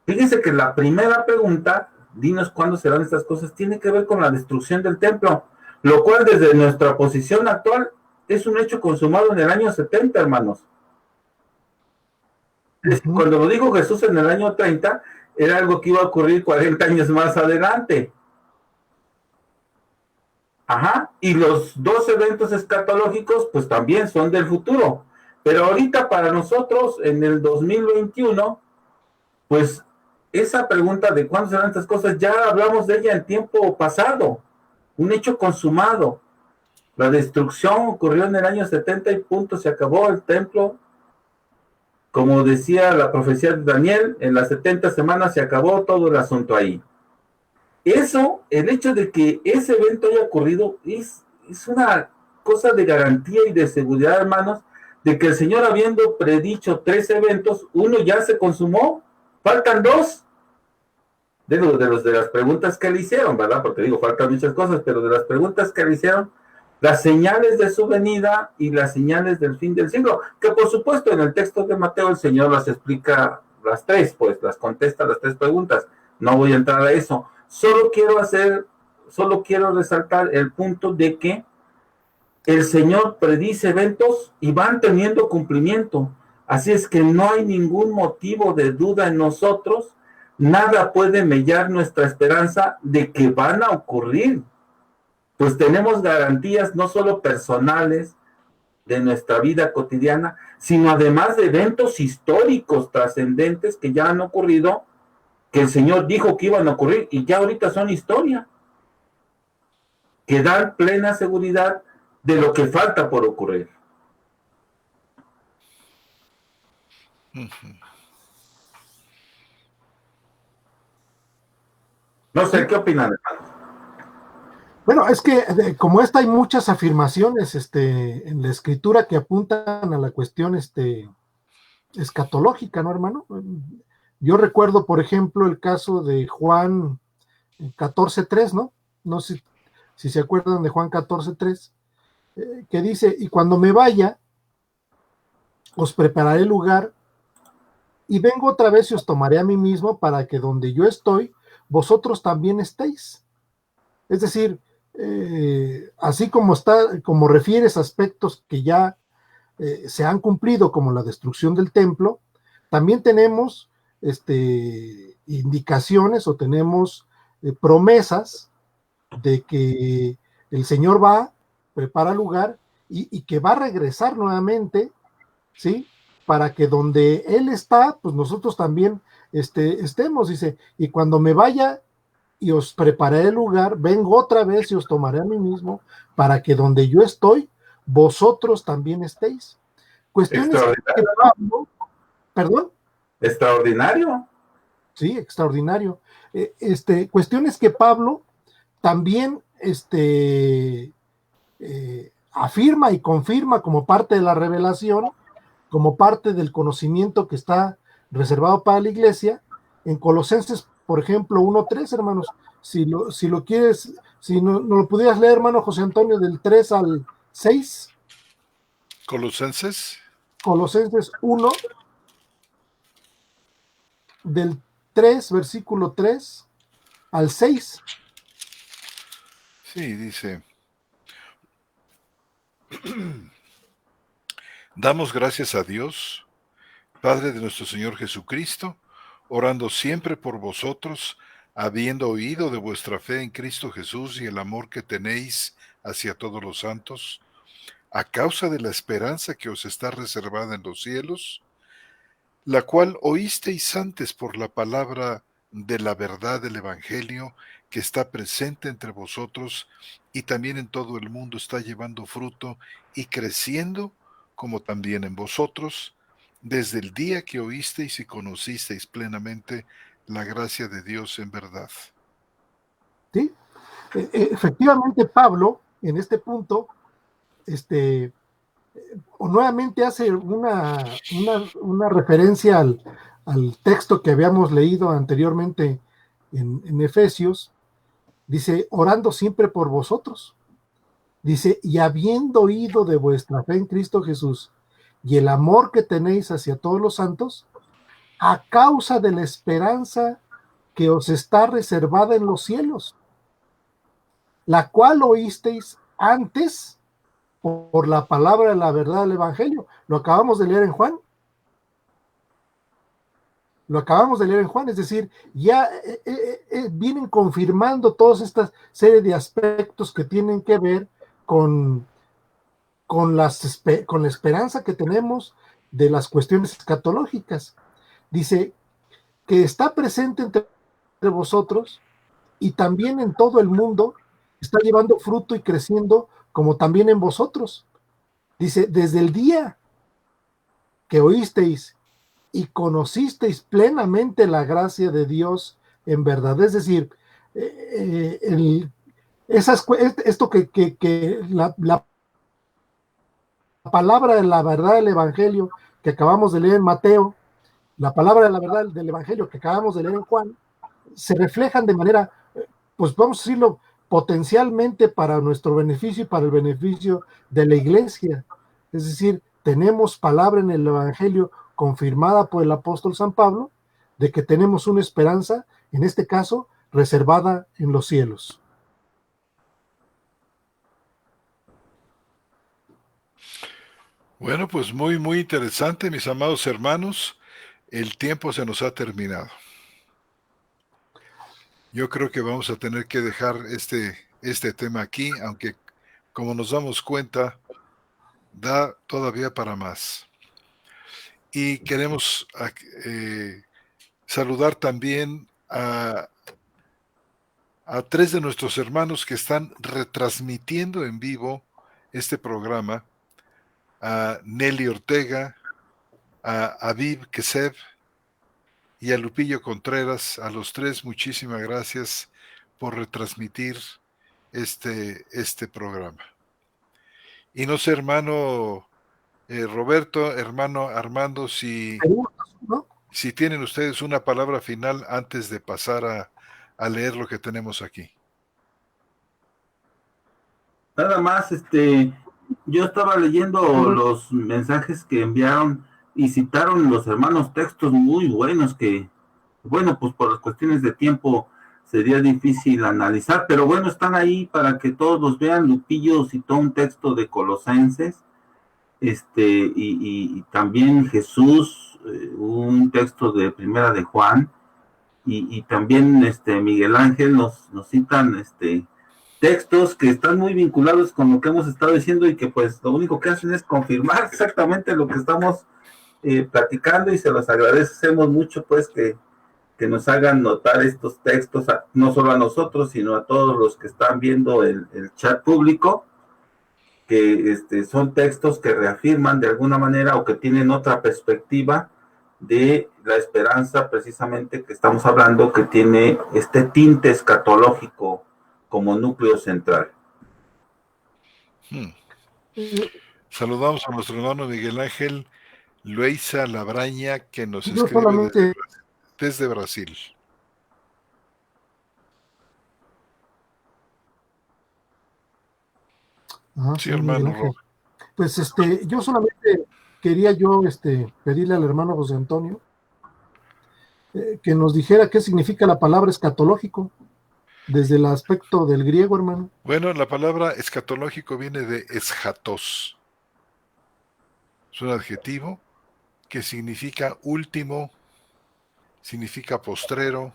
Fíjense que la primera pregunta, dinos cuándo serán estas cosas, tiene que ver con la destrucción del templo, lo cual desde nuestra posición actual es un hecho consumado en el año 70, hermanos. Cuando lo dijo Jesús en el año 30, era algo que iba a ocurrir 40 años más adelante. Ajá, y los 2 eventos escatológicos, pues también son del futuro. Pero ahorita para nosotros, en el 2021, pues esa pregunta de cuándo serán estas cosas, ya hablamos de ella en tiempo pasado, un hecho consumado. La destrucción ocurrió en el año 70 y punto, se acabó el templo. Como decía la profecía de Daniel, en las 70 semanas se acabó todo el asunto ahí. Eso, el hecho de que ese evento haya ocurrido, es una cosa de garantía y de seguridad, hermanos, de que el Señor, habiendo predicho 3 eventos, uno ya se consumó, faltan 2. De las preguntas que le hicieron, ¿verdad? Porque digo, faltan muchas cosas, pero de las preguntas que le hicieron, las señales de su venida y las señales del fin del siglo, que por supuesto en el texto de Mateo el Señor las explica las 3, pues las contesta las 3 preguntas. No voy a entrar a eso. Solo quiero resaltar el punto de que el Señor predice eventos y van teniendo cumplimiento. Así es que no hay ningún motivo de duda en nosotros, nada puede mellar nuestra esperanza de que van a ocurrir. Pues tenemos garantías no solo personales de nuestra vida cotidiana, sino además de eventos históricos trascendentes que ya han ocurrido, que el Señor dijo que iban a ocurrir y ya ahorita son historia, que dan plena seguridad de lo que falta por ocurrir. No sé, ¿qué opinan, hermanos? Bueno, es que como esta hay muchas afirmaciones en la escritura que apuntan a la cuestión escatológica, ¿no, hermano? Yo recuerdo, por ejemplo, el caso de Juan 14:3, ¿no? No sé si se acuerdan de Juan 14:3, que dice, y cuando me vaya, os prepararé lugar, y vengo otra vez y os tomaré a mí mismo, para que donde yo estoy, vosotros también estéis. Es decir, así como refieres aspectos que ya se han cumplido, como la destrucción del templo, también tenemos indicaciones o tenemos promesas de que el Señor va, prepara lugar y que va a regresar nuevamente, ¿sí? Para que donde Él está, pues nosotros también estemos, dice, y cuando me vaya y os prepararé el lugar, vengo otra vez y os tomaré a mí mismo, para que donde yo estoy, vosotros también estéis. Cuestiones que Pablo, ¿perdón? Extraordinario. Sí, extraordinario. Cuestiones que Pablo también afirma y confirma como parte de la revelación, como parte del conocimiento que está reservado para la iglesia, en Colosenses, por ejemplo, 1:3, hermanos. Si lo quieres, si no lo pudieras leer, hermano José Antonio, del 3 al 6. Colosenses 1, del 3, versículo 3 al 6. Sí, dice, damos gracias a Dios, Padre de nuestro Señor Jesucristo, orando siempre por vosotros, habiendo oído de vuestra fe en Cristo Jesús y el amor que tenéis hacia todos los santos, a causa de la esperanza que os está reservada en los cielos, la cual oísteis antes por la palabra de la verdad del Evangelio, que está presente entre vosotros y también en todo el mundo está llevando fruto y creciendo, como también en vosotros, desde el día que oísteis y conocisteis plenamente la gracia de Dios en verdad. ¿Sí? Efectivamente, Pablo, en este punto, o nuevamente hace una referencia al texto que habíamos leído anteriormente en Efesios. Dice, orando siempre por vosotros. Dice, y habiendo oído de vuestra fe en Cristo Jesús y el amor que tenéis hacia todos los santos, a causa de la esperanza que os está reservada en los cielos, la cual oísteis antes por la palabra de la verdad del Evangelio. Lo acabamos de leer en Juan. Lo acabamos de leer en Juan, es decir, ya vienen confirmando todas estas serie de aspectos que tienen que ver con, con la esperanza que tenemos de las cuestiones escatológicas. Dice que está presente entre vosotros y también en todo el mundo, está llevando fruto y creciendo como también en vosotros. Dice, desde el día que oísteis y conocisteis plenamente la gracia de Dios en verdad. Es decir, esto que la palabra de la verdad del Evangelio que acabamos de leer en Mateo, la palabra de la verdad del Evangelio que acabamos de leer en Juan, se reflejan de manera, pues vamos a decirlo, potencialmente para nuestro beneficio y para el beneficio de la iglesia. Es decir, tenemos palabra en el Evangelio confirmada por el apóstol San Pablo de que tenemos una esperanza, en este caso, reservada en los cielos. Bueno, pues muy, muy interesante, mis amados hermanos. El tiempo se nos ha terminado. Yo creo que vamos a tener que dejar este tema aquí, aunque como nos damos cuenta, da todavía para más. Y queremos saludar también a 3 de nuestros hermanos que están retransmitiendo en vivo este programa, a Nelly Ortega, a Aviv Keseb y a Lupillo Contreras. A los 3, muchísimas gracias por retransmitir este programa. Y no sé, hermano Roberto, hermano Armando, si tienen ustedes una palabra final antes de pasar a leer lo que tenemos aquí. Nada más, yo estaba leyendo los mensajes que enviaron y citaron los hermanos textos muy buenos que, bueno, pues por las cuestiones de tiempo sería difícil analizar, pero bueno, están ahí para que todos los vean. Lupillo citó un texto de Colosenses, y también Jesús, un texto de Primera de Juan, y también Miguel Ángel nos citan textos que están muy vinculados con lo que hemos estado diciendo y que pues lo único que hacen es confirmar exactamente lo que estamos platicando, y se los agradecemos mucho pues que nos hagan notar estos textos, no solo a nosotros, sino a todos los que están viendo el chat público, que son textos que reafirman de alguna manera o que tienen otra perspectiva de la esperanza precisamente que estamos hablando, que tiene este tinte escatológico como núcleo central. Saludamos a nuestro hermano Miguel Ángel Luisa Labraña, que nos Yo escribe solamente desde Brasil. Sí, hermano Rob. Pues yo solamente quería pedirle al hermano José Antonio que nos dijera qué significa la palabra escatológico desde el aspecto del griego, hermano. Bueno, la palabra escatológico viene de eschatos. Es un adjetivo que significa último, significa postrero,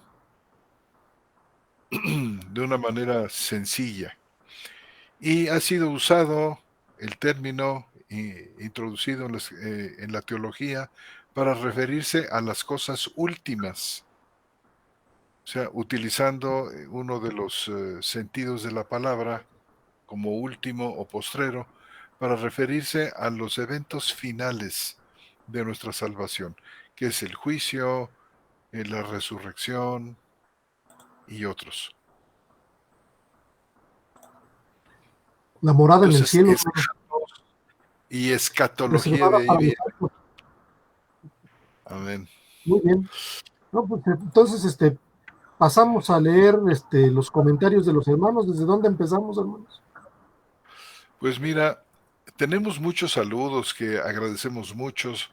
de una manera sencilla. Y ha sido usado el término introducido en la teología para referirse a las cosas últimas, o sea, utilizando uno de los sentidos de la palabra como último o postrero, para referirse a los eventos finales de nuestra salvación, que es el juicio, la resurrección y otros. La morada en el Entonces, cielo. y escatología Reservada de ahí para los viene. santos. Amén. Muy bien. No, pues, entonces, pasamos a leer los comentarios de los hermanos. ¿Desde dónde empezamos, hermanos? Pues mira, tenemos muchos saludos que agradecemos muchos.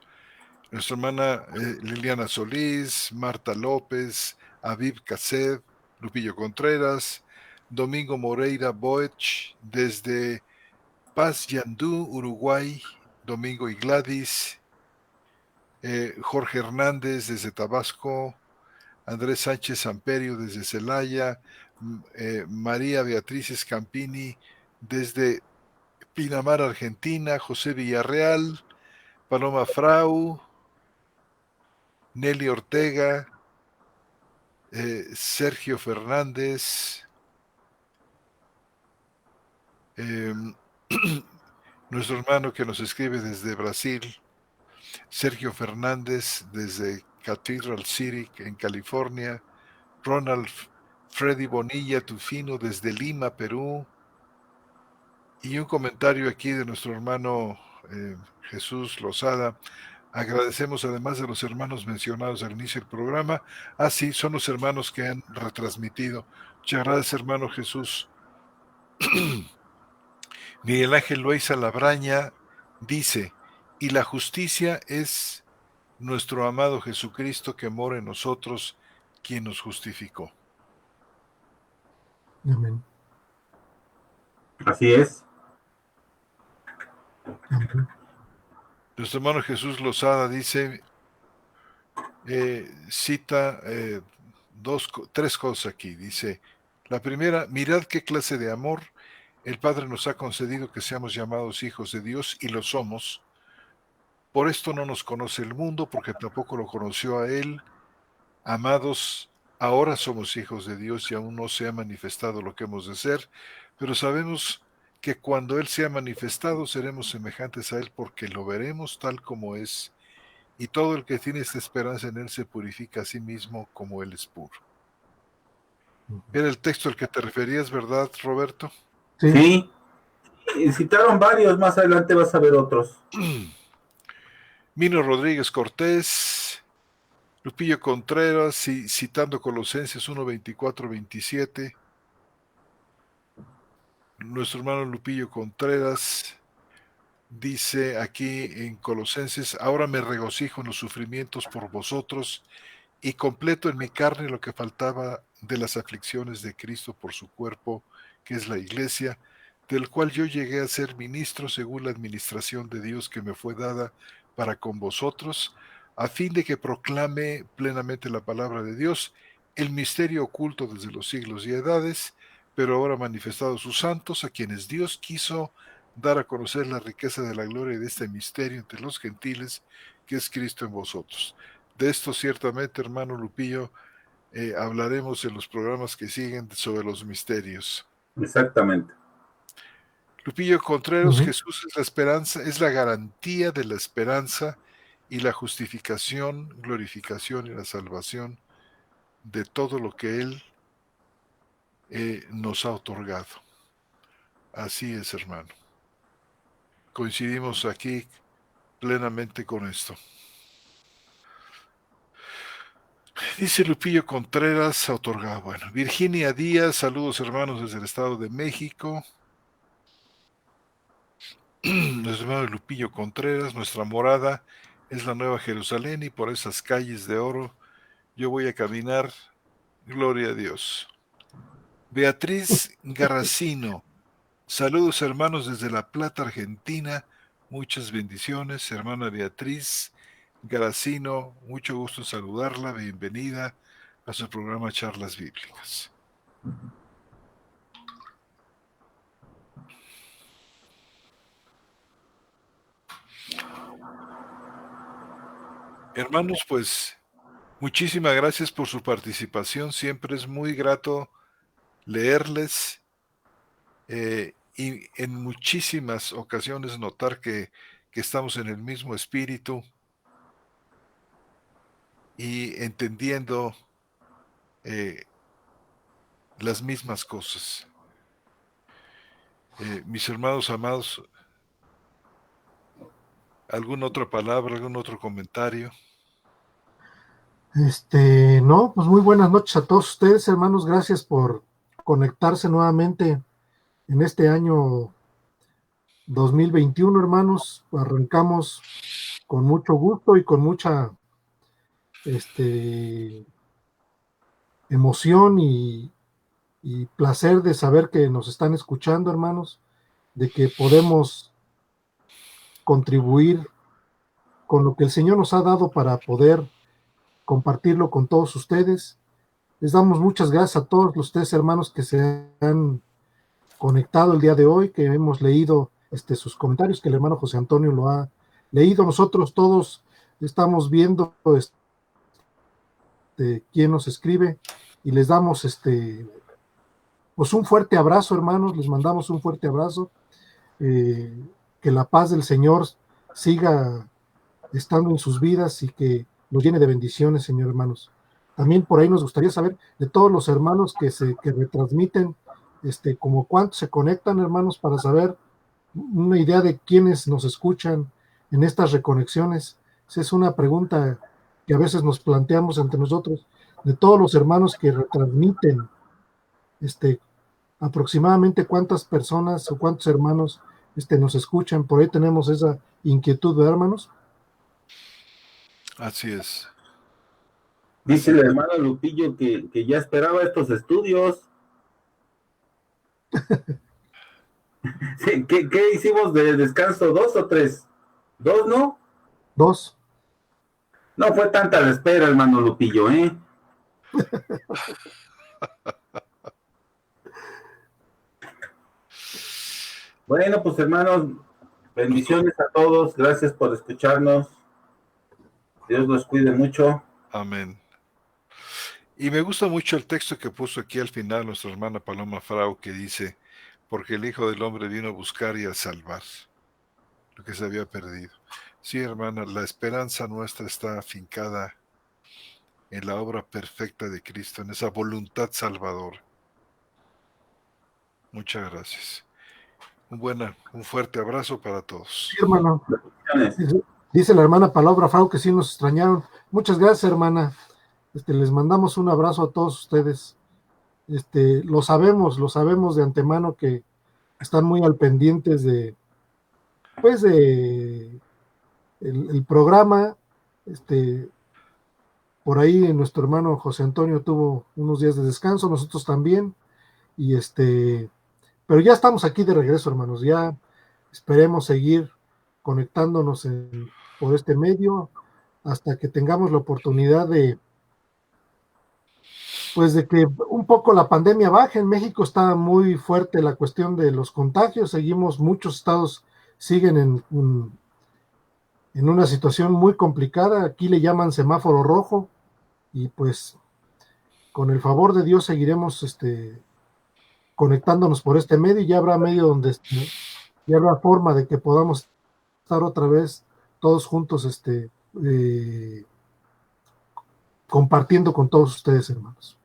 Nuestra hermana Liliana Solís, Marta López, Aviv Cased, Lupillo Contreras, Domingo Moreira Boech, desde Paz Yandú, Uruguay, Domingo y Gladys, Jorge Hernández desde Tabasco, Andrés Sánchez Samperio desde Celaya, María Beatriz Scampini desde Pinamar, Argentina, José Villarreal, Paloma Frau, Nelly Ortega, Sergio Fernández, eh, nuestro hermano que nos escribe desde Brasil, Sergio Fernández desde Cathedral City en California, Ronald Freddy Bonilla Tufino desde Lima, Perú, y un comentario aquí de nuestro hermano Jesús Lozada. Agradecemos además de los hermanos mencionados al inicio del programa. Sí, son los hermanos que han retransmitido. Muchas gracias, hermano Jesús. Miguel Ángel Loaiza Labraña dice, y la justicia es nuestro amado Jesucristo que mora en nosotros, quien nos justificó. Amén. Así es. Amén. Nuestro hermano Jesús Lozada dice, cita tres cosas aquí. Dice, la primera, mirad qué clase de amor el Padre nos ha concedido que seamos llamados hijos de Dios y lo somos. Por esto no nos conoce el mundo, porque tampoco lo conoció a Él. Amados, ahora somos hijos de Dios y aún no se ha manifestado lo que hemos de ser, pero sabemos que cuando Él sea manifestado seremos semejantes a Él porque lo veremos tal como es, y todo el que tiene esta esperanza en Él se purifica a sí mismo como Él es puro. Era el texto al que te referías, ¿verdad, Roberto? Sí. Citaron varios, más adelante vas a ver otros. Mino Rodríguez Cortés, Lupillo Contreras, citando Colosenses 1, 24, 27. Nuestro hermano Lupillo Contreras dice aquí en Colosenses, ahora me regocijo en los sufrimientos por vosotros y completo en mi carne lo que faltaba de las aflicciones de Cristo por su cuerpo, que es la iglesia, del cual yo llegué a ser ministro según la administración de Dios que me fue dada para con vosotros, a fin de que proclame plenamente la palabra de Dios, el misterio oculto desde los siglos y edades, pero ahora manifestado a sus santos, a quienes Dios quiso dar a conocer la riqueza de la gloria de este misterio entre los gentiles, que es Cristo en vosotros. De esto ciertamente, hermano Lupillo, hablaremos en los programas que siguen sobre los misterios. Exactamente. Lupillo Contreras, Jesús es la esperanza, es la garantía de la esperanza y la justificación, glorificación y la salvación de todo lo que Él nos ha otorgado. Así es, hermano. Coincidimos aquí plenamente con esto. Dice Lupillo Contreras, otorgado. Bueno, Virginia Díaz, saludos hermanos desde el Estado de México. Nuestro hermano Lupillo Contreras, nuestra morada es la Nueva Jerusalén y por esas calles de oro yo voy a caminar. Gloria a Dios. Beatriz Garracino, saludos hermanos desde La Plata, Argentina. Muchas bendiciones, hermana Beatriz Garracino. Mucho gusto en saludarla. Bienvenida a su programa Charlas Bíblicas. Hermanos, pues muchísimas gracias por su participación. Siempre es muy grato leerles y en muchísimas ocasiones notar que estamos en el mismo espíritu y entendiendo las mismas cosas. Mis hermanos amados, ¿alguna otra palabra, algún otro comentario? No, pues muy buenas noches a todos ustedes, hermanos. Gracias por conectarse nuevamente en este año 2021, hermanos. Arrancamos con mucho gusto y con mucha emoción y placer de saber que nos están escuchando, hermanos, de que podemos contribuir con lo que el Señor nos ha dado para poder compartirlo con todos ustedes. Les damos muchas gracias a todos ustedes, hermanos, que se han conectado el día de hoy, que hemos leído sus comentarios, que el hermano José Antonio lo ha leído. Nosotros todos estamos viendo quién nos escribe y les damos pues un fuerte abrazo, hermanos, les mandamos un fuerte abrazo. Que la paz del Señor siga estando en sus vidas y que nos llene de bendiciones, Señor, hermanos. También por ahí nos gustaría saber de todos los hermanos que retransmiten, como cuántos se conectan, hermanos, para saber una idea de quiénes nos escuchan en estas reconexiones. Esa es una pregunta que a veces nos planteamos entre nosotros, de todos los hermanos que retransmiten, aproximadamente cuántas personas o cuántos hermanos nos escuchan. Por ahí tenemos esa inquietud, ¿verdad, hermanos? Así es. Dice el hermano Lupillo que ya esperaba estos estudios. ¿Qué hicimos de descanso? ¿2 o 3? ¿2, no? 2. No fue tanta la espera, hermano Lupillo, ¿eh? Bueno, pues hermanos, bendiciones a todos. Gracias por escucharnos. Dios los cuide mucho. Amén. Y me gusta mucho el texto que puso aquí al final nuestra hermana Paloma Frau, que dice, porque el Hijo del Hombre vino a buscar y a salvar lo que se había perdido. Sí, hermana, la esperanza nuestra está afincada en la obra perfecta de Cristo, en esa voluntad salvadora. Muchas gracias. Un fuerte abrazo para todos. Sí, hermano. Dice la hermana Palabra Frau que sí nos extrañaron. Muchas gracias, hermana. Les mandamos un abrazo a todos ustedes. Lo sabemos de antemano que están muy al pendientes pues el programa. Por ahí nuestro hermano José Antonio tuvo unos días de descanso, nosotros también, y pero ya estamos aquí de regreso, hermanos. Ya esperemos seguir conectándonos por este medio hasta que tengamos la oportunidad pues de que un poco la pandemia baje. En México está muy fuerte la cuestión de los contagios, muchos estados siguen en una situación muy complicada. Aquí le llaman semáforo rojo, y pues con el favor de Dios seguiremos conectándonos por este medio, y ya habrá medio donde ya habrá forma de que podamos estar otra vez todos juntos compartiendo con todos ustedes, hermanos.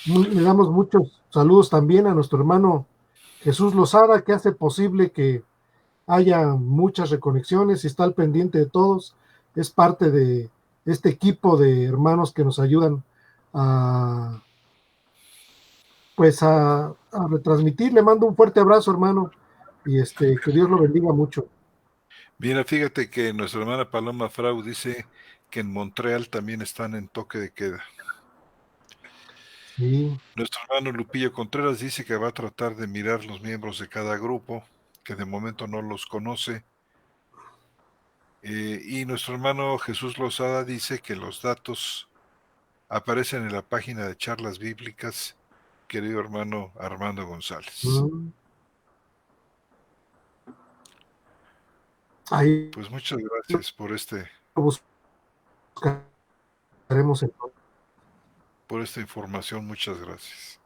Le damos muchos saludos también a nuestro hermano Jesús Lozada, que hace posible que haya muchas reconexiones y está al pendiente de todos. Es parte de este equipo de hermanos que nos ayudan a retransmitir. Le mando un fuerte abrazo, hermano, y que Dios lo bendiga mucho. Mira, fíjate que nuestra hermana Paloma Frau dice que en Montreal también están en toque de queda. Sí. Nuestro hermano Lupillo Contreras dice que va a tratar de mirar los miembros de cada grupo, que de momento no los conoce. Y nuestro hermano Jesús Lozada dice que los datos aparecen en la página de charlas bíblicas querido hermano Armando González. Ahí Pues muchas gracias por buscaremos el... por esta información, muchas gracias.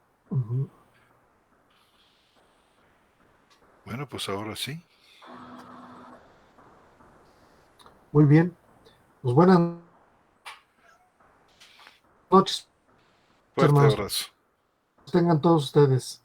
Bueno, pues ahora sí. Muy bien. Pues buenas noches, Fuerte hermanos. abrazo. Tengan todos ustedes.